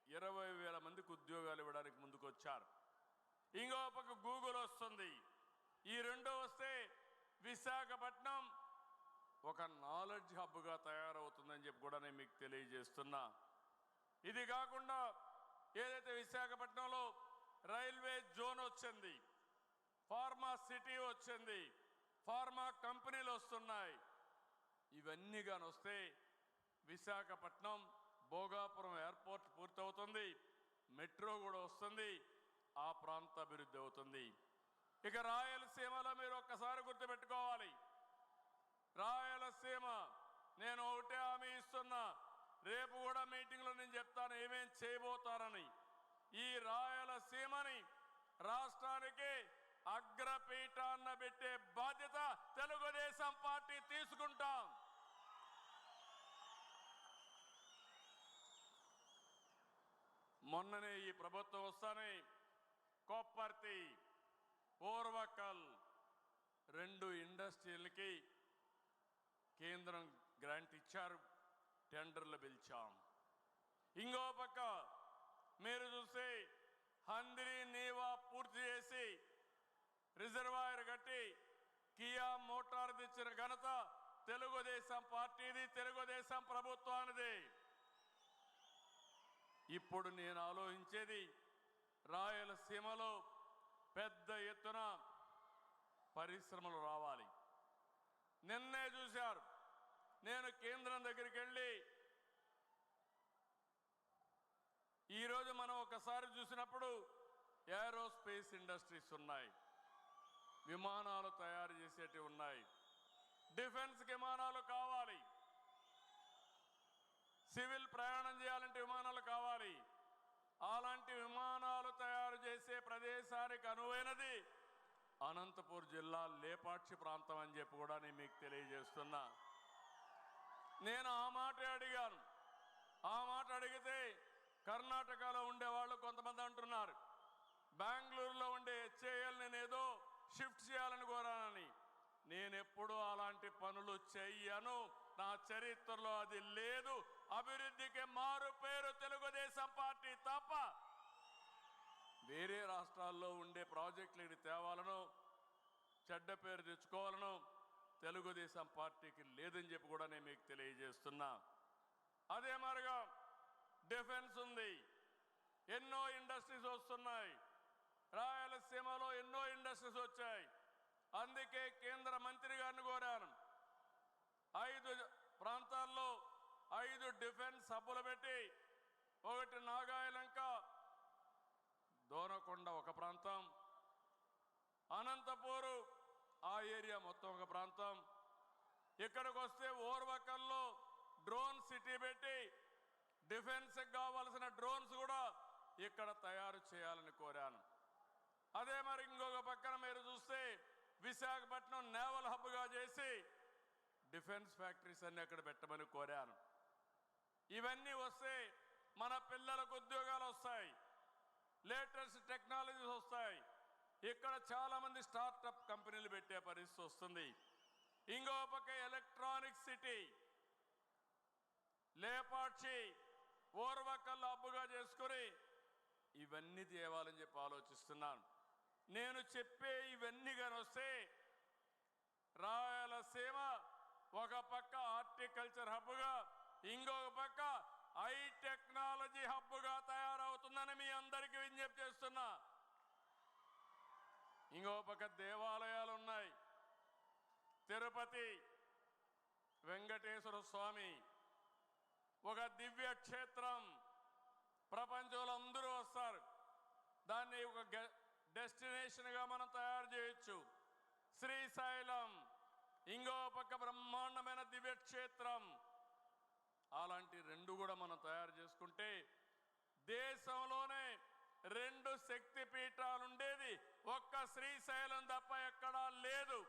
A: 20,000 మందికి ఉద్యోగాలు ఇవ్వడానికి ముందుకొచ్చారు. ఇంకో పక్క గూగుల్ వస్తుంది. ఈ రెండు వస్తే విశాఖపట్నం ఒక నాలెడ్జ్ హబ్గా తయారవుతుందని చెప్పి కూడా నేను మీకు తెలియజేస్తున్నా. ఇది కాకుండా ఏదైతే విశాఖపట్నంలో రైల్వే జోన్ వచ్చింది, ఫార్మా సిటీ వచ్చింది, ఫార్మా కంపెనీలు వస్తున్నాయి. ఇవన్నీ కానీ వస్తే విశాఖపట్నం భోగాపురం ఎయిర్పోర్ట్ పూర్తవుతుంది, మెట్రో కూడా వస్తుంది, ఆ ప్రాంత అభివృద్ధి అవుతుంది. ఇక రాయలసీమలో మీరు ఒక్కసారి గుర్తుపెట్టుకోవాలి. రాయలసీమ నేను ఒకటే హామీ ఇస్తున్నా, రేపు కూడా మీటింగ్లో నేను చెప్తాను ఏమేం చేయబోతారని. ఈ రాయలసీమని రాష్ట్రానికి అగ్రపీఠాన్న పెట్టే బాధ్యత తెలుగుదేశం పార్టీ తీసుకుంటాం. మొన్ననే ఈ ప్రభుత్వం వస్తానే కొప్పర్తి, ఓర్వకల్ 2 ఇండస్ట్రీలకి కేంద్రం గ్రాంట్ ఇచ్చారు, టెండర్లు పిలిచాం. ఇంకో పక్క మీరు చూస్తే హంద్రీ నీవా పూర్తి చేసి రిజర్వాయర్ కట్టి కియా మోటార్ తెచ్చిన ఘనత తెలుగుదేశం పార్టీది, తెలుగుదేశం ప్రభుత్వానిది. ఇప్పుడు నేను ఆలోచించేది రాయలసీమలో పెద్ద ఎత్తున పరిశ్రమలు రావాలి. నిన్నే చూశారు, నేను కేంద్రం దగ్గరికి వెళ్ళి ఈరోజు మనం ఒకసారి చూసినప్పుడు ఏరోస్పేస్ ఇండస్ట్రీస్ ఉన్నాయి, విమానాలు తయారు చేసేటివి ఉన్నాయి, డిఫెన్స్ విమానాలు కావాలి, సివిల్ ప్రయాణం చేయాలంటే విమానాలు కావాలి. అలాంటి విమానాలు తయారు చేసే ప్రదేశానికి అనువైనది అనంతపూర్ జిల్లా లేపాక్షి ప్రాంతం అని చెప్పి కూడా నేను మీకు తెలియజేస్తున్నా. నేను ఆ మాట అడిగాను. ఆ మాట అడిగితే కర్ణాటకలో ఉండేవాళ్ళు కొంతమంది అంటున్నారు బెంగళూరులో ఉండే హెచ్ఏఎల్ నేను ఏదో షిఫ్ట్ చేయాలని కోరానని. నేనెప్పుడూ అలాంటి పనులు చెయ్యను, నా చరిత్రలో అది లేదు. అభివృద్ధికి మారు పేరు తెలుగుదేశం పార్టీ తప్ప వేరే రాష్ట్రాల్లో ఉండే ప్రాజెక్టులు తేవాలను, చెడ్డ పేరు తెచ్చుకోవాలను తెలుగుదేశం పార్టీకి లేదని చెప్పి కూడా నేను మీకు తెలియజేస్తున్నా. అదే మరిగా డిఫెన్స్ ఉంది, ఎన్నో ఇండస్ట్రీస్ వస్తున్నాయి. రాయలసీమలో ఎన్నో ఇండస్ట్రీస్ వచ్చాయి. అందుకే కేంద్ర మంత్రి గారిని కోరాను, 5 ప్రాంతాల్లో 5 డిఫెన్స్ హబ్బులు పెట్టి, ఒకటి నాగాయలంక, దోనకొండ ఒక ప్రాంతం, అనంతపూరు ఆ ఏరియా మొత్తం ఒక ప్రాంతం, ఇక్కడికి వస్తే ఓర్వకల్లో డ్రోన్ సిటీ పెట్టి డిఫెన్స్కి కావాల్సిన డ్రోన్స్ కూడా ఇక్కడ తయారు చేయాలని కోరాను. అదే మరి ఇంకొక పక్కన మీరు చూస్తే విశాఖపట్నం నేవల్ హబ్గా చేసి డిఫెన్స్ ఫ్యాక్టరీస్ అన్ని అక్కడ పెట్టమని కోరాను. ఇవన్నీ వస్తే మన పిల్లలకు ఉద్యోగాలు వస్తాయి, లేటెస్ట్ టెక్నాలజీస్ వస్తాయి. ఇక్కడ చాలా మంది స్టార్టప్ కంపెనీలు పెట్టే పరిస్థితి వస్తుంది. ఇంకో పక్క ఎలక్ట్రానిక్ సిటీ లేపాక్షి ఓర్వకల్ హబ్బుగా చేసుకుని ఇవన్నీ తేవాలని చెప్పి ఆలోచిస్తున్నాను. నేను చెప్పే ఇవన్నీ కానీ వస్తే రాయలసీమ ఒక పక్క హార్టికల్చర్ హబ్గా, ఇంకొక పక్క హై టెక్నాలజీ హబ్గా తయారవుతుందని మీ అందరికీ విజ్ఞప్తి చేస్తున్నా. ఇంకో పక్క దేవాలయాలు ఉన్నాయి. తిరుపతి వెంకటేశ్వర స్వామి ఒక దివ్య క్షేత్రం, ప్రపంచంలో అందరూ వస్తారు. దాన్ని ఒక డెస్టినేషన్గా మనం తయారు చేయొచ్చు. శ్రీశైలం ఇంకో పక్క బ్రహ్మాండమైన దివ్య క్షేత్రం. అలాంటి రెండు కూడా మనం తయారు చేసుకుంటే దేశంలోనే 2 శక్తి పీఠాలు ఉండేది ఒక్క శ్రీశైలం తప్ప ఎక్కడా లేదు.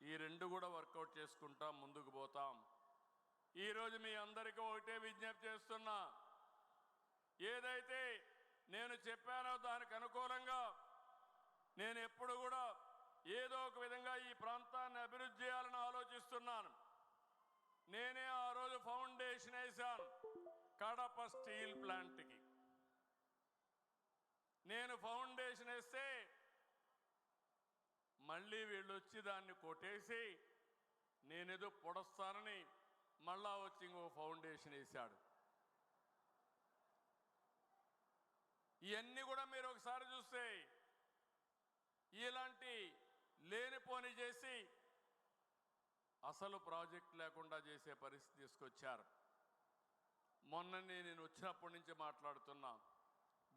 A: ఈ 2 కూడా వర్కౌట్ చేసుకుంటాం, ముందుకు పోతాం. ఈరోజు మీ అందరికీ ఒకటే విజ్ఞప్తి చేస్తున్నా, ఏదైతే నేను చెప్పానో దానికి అనుకూలంగా నేను ఎప్పుడు కూడా ఏదో ఒక విధంగా ఈ ప్రాంతాన్ని అభివృద్ధి చేయాలని ఆలోచిస్తున్నాను. నేనే ఆ రోజు ఫౌండేషన్ వేశాను కడప స్టీల్ ప్లాంట్కి. నేను ఫౌండేషన్ వేస్తే మళ్ళీ వీళ్ళు వచ్చి దాన్ని కొట్టేసి నేనేదో పొడస్తానని మళ్ళా వచ్చి ఇంకో ఫౌండేషన్ వేశాడు. ఇవన్నీ కూడా మీరు ఒకసారి చూస్తే ఇలాంటి లేనిపోని చేసి అసలు ప్రాజెక్ట్ లేకుండా చేసే పరిస్థితి తీసుకొచ్చారు. మొన్ననే నేను వచ్చినప్పటి నుంచి మాట్లాడుతున్నా,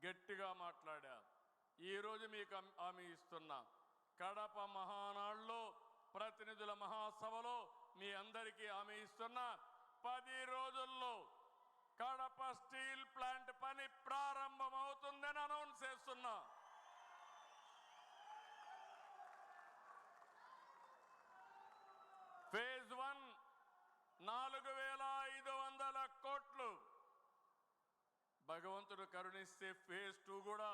A: గట్టిగా మాట్లాడా. ఈరోజు మీకు హామీ ఇస్తున్నా, కడప మహానాడులో ప్రతినిధుల మహాసభలో మీ అందరికీ హామీ ఇస్తున్నా, 10 రోజుల్లో కడప స్టీల్ ప్లాంట్ పని ప్రారంభమవుతుందని అనౌన్స్ చేస్తున్నా. ఫేజ్ 1 4,500 కోట్లు. భగవంతుడు కరుణిస్తే ఫేజ్ 2 కూడా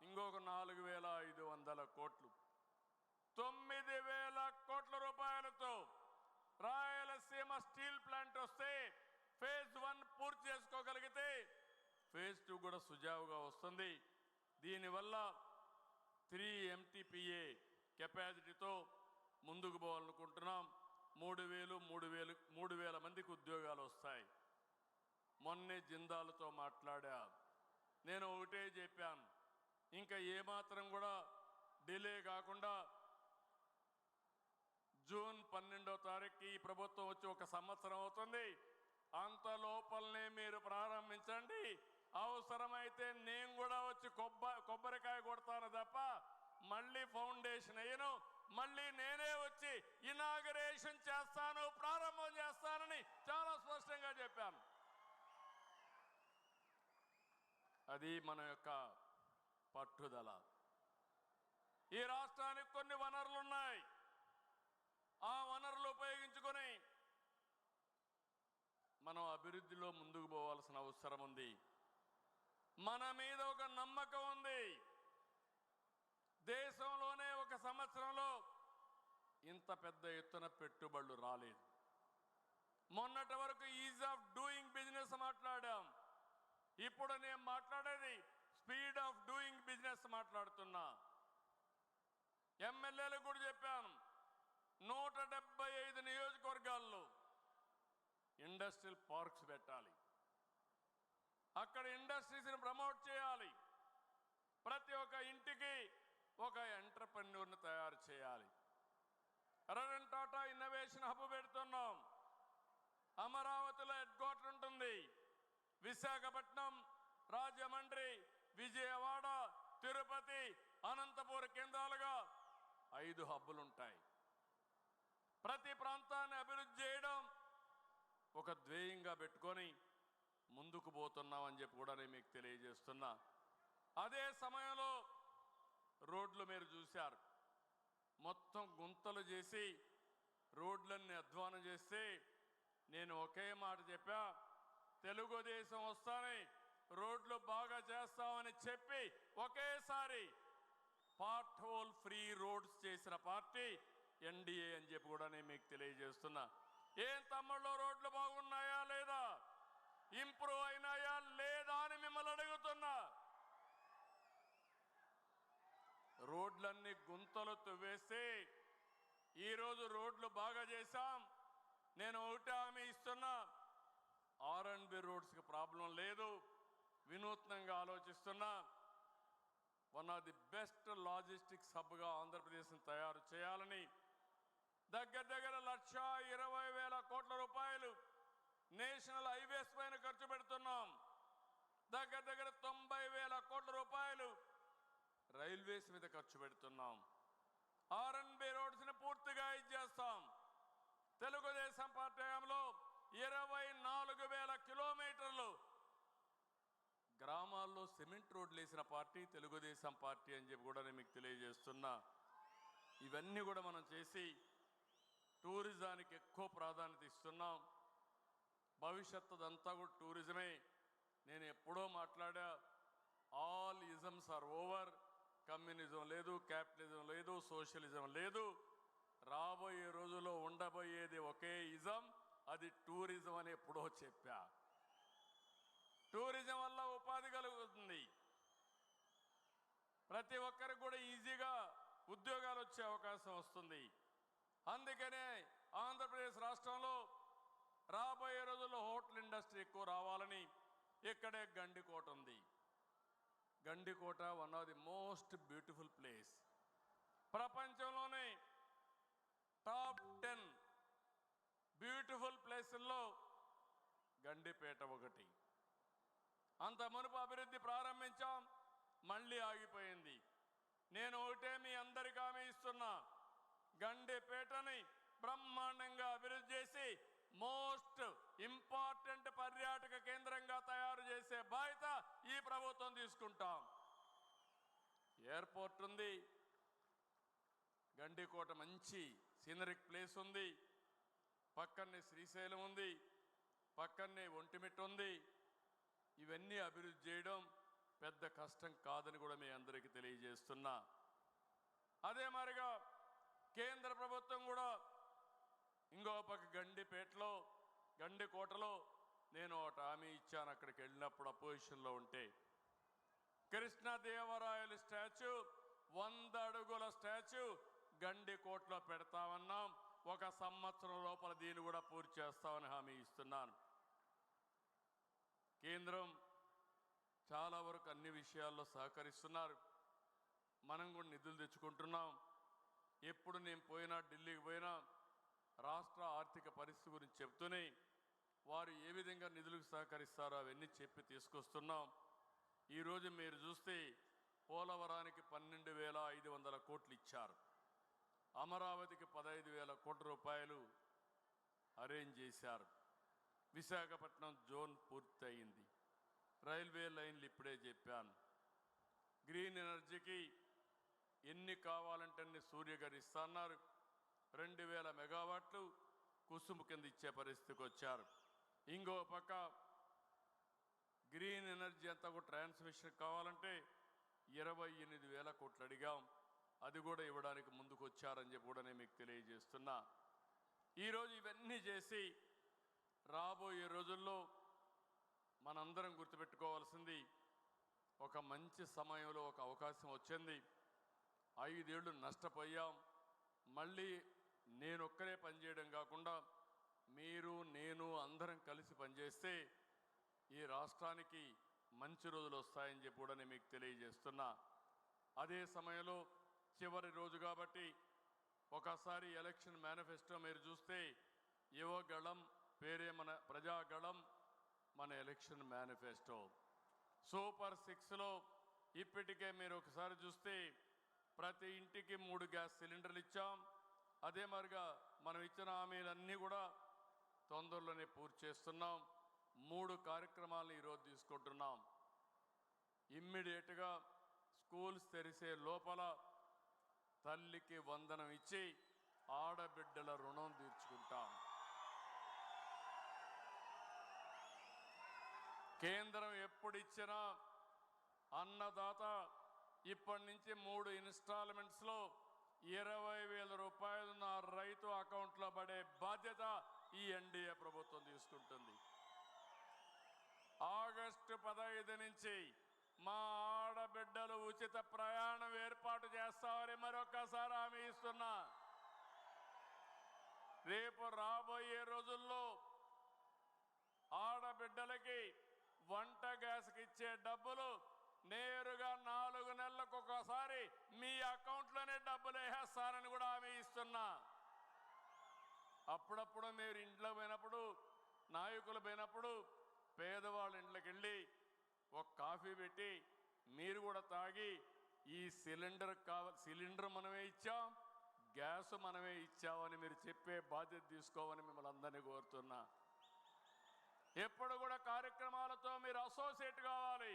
A: ఇంకొక 4,500 కోట్లు. 9,000 కోట్ల రూపాయలతో రాయలసీమ స్టీల్ ప్లాంట్ వస్తే ఫేజ్ 1 పూర్తి చేసుకోగలిగితే ఫేజ్ 2 కూడా సుజావుగా వస్తుంది. దీనివల్ల 3 MTPA కెపాసిటీతో ముందుకు పోవాలనుకుంటున్నాం. 3,000 మందికి ఉద్యోగాలు వస్తాయి. మొన్నే జిందాల్తో మాట్లాడా. నేను ఒకటే చెప్పాను, ఇంకా ఏమాత్రం కూడా డిలే కాకుండా జూన్ 12వ తారీఖుకి ఈ ప్రభుత్వం వచ్చి 1 సంవత్సరం అవుతుంది. అంత లోపలనే మీరు ప్రారంభించండి. అవసరమైతే నేను కూడా వచ్చి కొబ్బరికాయ కొడతాను తప్ప మళ్ళీ ఫౌండేషన్ అయ్యను, మళ్ళీ నేనే వచ్చి ఇనాగరేషన్ చేస్తాను, ప్రారంభం చేస్తానని చాలా స్పష్టంగా చెప్పాను. అది మన యొక్క పట్టుదల. ఈ రాష్ట్రానికి కొన్ని వనరులు ఉన్నాయి. ఆ వనరులు ఉపయోగించుకొని మనం అభివృద్ధిలో ముందుకు పోవాల్సిన అవసరం ఉంది. మన మీద ఒక నమ్మకం ఉంది. దేశంలోనే 1 సంవత్సరంలో ఇంత పెద్ద ఎత్తున పెట్టుబడులు రాలేదు. మొన్నటి వరకు ఈజ్ ఆఫ్ డూయింగ్ బిజినెస్ మాట్లాడాం. ఇప్పుడు నేను మాట్లాడేది స్పీడ్ ఆఫ్ డూయింగ్ బిజినెస్ మాట్లాడుతున్నా. ఎమ్మెల్యేలకు కూడా చెప్పాను, 175 నియోజకవర్గాల్లో ఇండస్ట్రియల్ పార్క్స్ పెట్టాలి. అక్కడ ఇండస్ట్రీస్ని ప్రమోట్ చేయాలి. ప్రతి ఒక్క ఇంటికి ఒక ఎంటర్‌ప్రెన్యూర్ని తయారు చేయాలి. రతన్ టాటా ఇన్నోవేషన్ హబ్ పెడుతున్నాం. అమరావతిలో హెడ్ క్వార్టర్ ఉంటుంది. విశాఖపట్నం, రాజమండ్రి, విజయవాడ, తిరుపతి, అనంతపురం కేంద్రాలుగా 5 హబ్బులు ఉంటాయి. ప్రతి ప్రాంతాన్ని అభివృద్ధి చేయడం ఒక ధ్యేయంగా పెట్టుకొని ముందుకు పోతున్నామని చెప్పి కూడా నేను మీకు తెలియజేస్తున్నా. అదే సమయంలో రోడ్లు మీరు చూశారు, మొత్తం గుంతలు చేసి రోడ్లన్నీ అధ్వానం చేస్తే నేను ఒకే మాట చెప్పా, తెలుగుదేశం వస్తానే రోడ్లు బాగా చేస్తామని చెప్పి ఒకేసారి పార్ట్ హోల్ ఫ్రీ రోడ్స్ చేసిన పార్టీ ఎన్డీఏ అని చెప్పి కూడా నేను మీకు తెలియజేస్తున్నా. ఏం తమ్ముళ్ళు, రోడ్లు బాగున్నాయా లేదా, ఇంప్రూవ్ అయినాయా లేదా అని మిమ్మల్ని అడుగుతున్నా. రోడ్లన్నీ గుంతలు తువ్వేసి ఈరోజు రోడ్లు బాగా చేశాం. నేను ఒకటే హామీ ఇస్తున్నా, R&B రోడ్స్కి ప్రాబ్లం లేదు. వినూత్నంగా ఆలోచిస్తున్నా. One of the best logistics హబ్గా ఆంధ్రప్రదేశ్ని తయారు చేయాలని దగ్గర 1,20,000 కోట్ల రూపాయలు నేషనల్ హైవేస్ పైన ఖర్చు పెడుతున్నాం. దగ్గర 90,000 కోట్ల రూపాయలు రైల్వేస్ మీద ఖర్చు పెడుతున్నాం. R&B రోడ్స్ని పూర్తిగా ఇచ్చేస్తాం. తెలుగుదేశం పార్టీ హయాంలో 24,000 కిలోమీటర్లు గ్రామాల్లో సిమెంట్ రోడ్లు వేసిన పార్టీ తెలుగుదేశం పార్టీ అని చెప్పి కూడా నేను మీకు తెలియజేస్తున్నా. ఇవన్నీ కూడా మనం చేసి టూరిజానికి ఎక్కువ ప్రాధాన్యత ఇస్తున్నాం. భవిష్యత్తు అంతా కూడా టూరిజమే. నేను ఎప్పుడో మాట్లాడా, all isms are over. Communism లేదు, క్యాపిటలిజం లేదు, సోషలిజం లేదు. రాబోయే రోజుల్లో ఉండబోయేది ఒకే ఇజం, అది టూరిజం అని ఎప్పుడో చెప్పా. టూరిజం వల్ల ఉపాధి కలుగుతుంది. ప్రతి ఒక్కరికి కూడా ఈజీగా ఉద్యోగాలు వచ్చే అవకాశం వస్తుంది. అందుకనే ఆంధ్రప్రదేశ్ రాష్ట్రంలో రాబోయే రోజుల్లో హోటల్ ఇండస్ట్రీ ఎక్కువ రావాలని ఇక్కడే గండికోట ఉంది. Gandikota one of the most beautiful place. ప్రపంచంలోనే టాప్ 10 బ్యూటిఫుల్ ప్లేసుల్లో గండిపేట ఒకటి. అంత మునుపు అభివృద్ధి ప్రారంభించాం, మళ్ళీ ఆగిపోయింది. నేను ఒకటే మీ అందరికీ హామీ ఇస్తున్నా, గండిపేటని బ్రహ్మాండంగా అభివృద్ధి చేసి మోస్ట్ ఇంపార్టెంట్ పర్యాటక కేంద్రంగా తయారు చేసే బాధ్యత ఈ ప్రభుత్వం తీసుకుంటాం. ఎయిర్పోర్ట్ ఉంది, గండికోట మంచి సీనరిక్ ప్లేస్ ఉంది, పక్కనే శ్రీశైలం ఉంది, పక్కనే ఒంటిమిట్ట ఉంది. ఇవన్నీ అభివృద్ధి చేయడం పెద్ద కష్టం కాదని కూడా మీ అందరికీ తెలియజేస్తున్నా. అదే మాదిరిగా కేంద్ర ప్రభుత్వం కూడా ఇంకో పక్క గండిపేటలో గండికోటలో నేను ఒక హామీ ఇచ్చాను. అక్కడికి వెళ్ళినప్పుడు అపోజిషన్లో ఉంటే కృష్ణదేవరాయలు స్టాచ్యూ 100 అడుగుల స్టాచ్యూ గండికోటలో పెడతామన్నాం. 1 సంవత్సరం లోపల దీన్ని కూడా పూర్తి చేస్తామని హామీ ఇస్తున్నాను. కేంద్రం చాలా వరకు అన్ని విషయాల్లో సహకరిస్తున్నారు. మనం కూడా నిధులు తెచ్చుకుంటున్నాం. ఎప్పుడు నేను పోయినా, ఢిల్లీకి పోయినా రాష్ట్ర ఆర్థిక పరిస్థితి గురించి చెప్తూనే వారు ఏ విధంగా నిధులకు సహకరిస్తారో అవన్నీ చెప్పి తీసుకొస్తున్నాం. ఈరోజు మీరు చూస్తే పోలవరానికి 12,500 కోట్లు ఇచ్చారు. అమరావతికి 15,000 కోట్ల రూపాయలు అరేంజ్ చేశారు. విశాఖపట్నం జోన్ పూర్తి అయింది. రైల్వే లైన్లు ఇప్పుడే చెప్పాను. గ్రీన్ ఎనర్జీకి ఎన్ని కావాలంటే అన్ని సూర్యగారు ఇస్తున్నారు. 2,000 మెగావాట్లు కుసుము కింద ఇచ్చే పరిస్థితికి వచ్చారు. ఇంకో పక్క గ్రీన్ ఎనర్జీ అంతా కూడా ట్రాన్స్మిషన్ కావాలంటే 28,000 కోట్లు అడిగాం. అది కూడా ఇవ్వడానికి ముందుకు వచ్చారని చెప్పి కూడా నేను మీకు తెలియజేస్తున్నా. ఈరోజు ఇవన్నీ చేసి రాబోయే రోజుల్లో మనందరం గుర్తుపెట్టుకోవాల్సింది, ఒక మంచి సమయంలో ఒక అవకాశం వచ్చింది. 5 ఏళ్ళు నష్టపోయాం. మళ్ళీ నేనొక్కరే పనిచేయడం కాకుండా మీరు, నేను అందరం కలిసి పనిచేస్తే ఈ రాష్ట్రానికి మంచి రోజులు వస్తాయని చెప్పి కూడా నేను మీకు తెలియజేస్తున్నా. అదే సమయంలో చివరి రోజు కాబట్టి ఒకసారి ఎలక్షన్ మేనిఫెస్టో మీరు చూస్తే యువగళం పేరే మన ప్రజాగళం, మన ఎలక్షన్ మేనిఫెస్టో. సూపర్ 6లో ఇప్పటికే మీరు ఒకసారి చూస్తే ప్రతి ఇంటికి 3 గ్యాస్ సిలిండర్లు ఇచ్చాం. అదే మరిగా మనం ఇచ్చిన హామీలన్నీ కూడా తొందరలోనే పూర్తి చేస్తున్నాం. 3 కార్యక్రమాలను ఈరోజు తీసుకుంటున్నాం. ఇమ్మీడియట్గా స్కూల్స్ తెరిసే లోపల తల్లికి వందనం ఇచ్చి ఆడబిడ్డల రుణం తీర్చుకుంటాం. కేంద్రం ఎప్పుడిచ్చినా అన్నదాత ఇప్పటి నుంచి 3 ఇన్స్టాల్మెంట్స్లో 20,000 రూపాయలు నా రైతు అకౌంట్లో పడే బాధ్యత ఈ ఎన్డీఏ ప్రభుత్వం తీసుకుంటుంది. ఆగస్టు 15 నుంచి మా ఆడబిడ్డలు ఉచిత ప్రయాణం ఏర్పాటు చేస్తామని మరొకసారి హామీ ఇస్తున్నా. రేపు రాబోయే రోజుల్లో ఆడబిడ్డలకి వంట గ్యాస్కి ఇచ్చే డబ్బులు నేరుగా 4 నెలలకు ఒకసారి మీ అకౌంట్లోనే డబ్బులు వేసేస్తారని కూడా హామీ ఇస్తున్నా. అప్పుడప్పుడు మీరు ఇంట్లో పోయినప్పుడు, నాయకులు పోయినప్పుడు పేదవాళ్ళ ఇంట్లోకి వెళ్ళి ఒక కాఫీ పెట్టి మీరు కూడా తాగి ఈ సిలిండర్ మనమే ఇచ్చాం, గ్యాస్ మనమే ఇచ్చామని మీరు చెప్పే బాధ్యత తీసుకోమని మిమ్మల్ని అందరినీ కోరుతున్నా. ఎప్పుడు కూడా కార్యక్రమాలతో మీరు అసోసియేట్ కావాలి,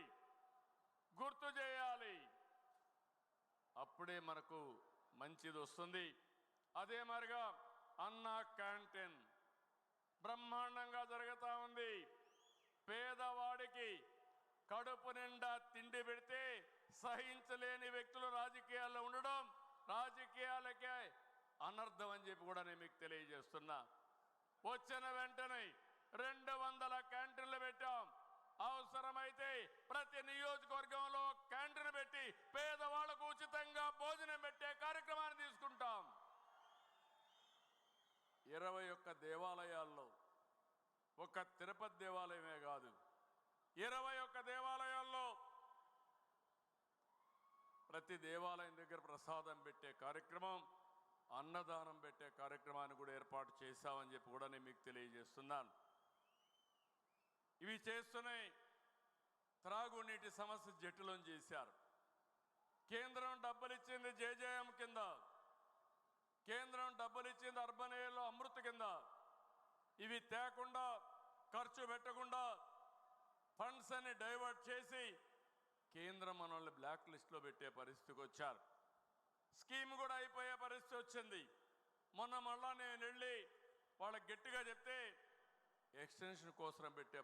A: గుర్తు చేయాలి. అప్పుడే మనకు మంచిది వస్తుంది. అదే మరిగా అన్న క్యాంటీన్ బ్రహ్మాండంగా జరుగుతూ ఉంది. పేదవాడికి కడుపు నిండా తిండి పెడితే సహించలేని వ్యక్తులు రాజకీయాల్లో ఉండడం రాజకీయాలకే అనర్థం అని చెప్పి కూడా నేను మీకు తెలియజేస్తున్నా. వచ్చిన వెంటనే 200 క్యాంటీన్లు పెట్టాం. అవసరమైతే ప్రతి నియోజకవర్గంలో క్యాంటీన్ పెట్టి పేదవాళ్లకు ఉచితంగా భోజనం పెట్టే కార్యక్రమాన్ని తీసుకుంటాం. 21 దేవాలయాల్లో, ఒక తిరుపతి దేవాలయమే కాదు, 21 దేవాలయాల్లో ప్రతి దేవాలయం దగ్గర ప్రసాదం పెట్టే కార్యక్రమం, అన్నదానం పెట్టే కార్యక్రమాన్ని కూడా ఏర్పాటు చేశామని చెప్పి కూడా నేను మీకు తెలియజేస్తున్నాను. ఇవి చేస్తూనే త్రాగునీటి సమస్య జటిలం చేశారు. కేంద్రం డబ్బులు ఇచ్చింది జేజేఎం కింద, కేంద్రం డబ్బులు ఇచ్చింది అర్బన్ ఏరియాలో అమృత్ కింద. ఇవి తేకుండా, ఖర్చు పెట్టకుండా ఫండ్స్ అన్ని డైవర్ట్ చేసి కేంద్రం మనల్ని బ్లాక్ లిస్ట్లో పెట్టే పరిస్థితికి వచ్చారు. స్కీమ్ కూడా అయిపోయే పరిస్థితి వచ్చింది. మొన్న మళ్ళా నేను వెళ్ళి వాళ్ళకి గట్టిగా చెప్తే ఎక్స్టెన్షన్ కోసం పెట్టే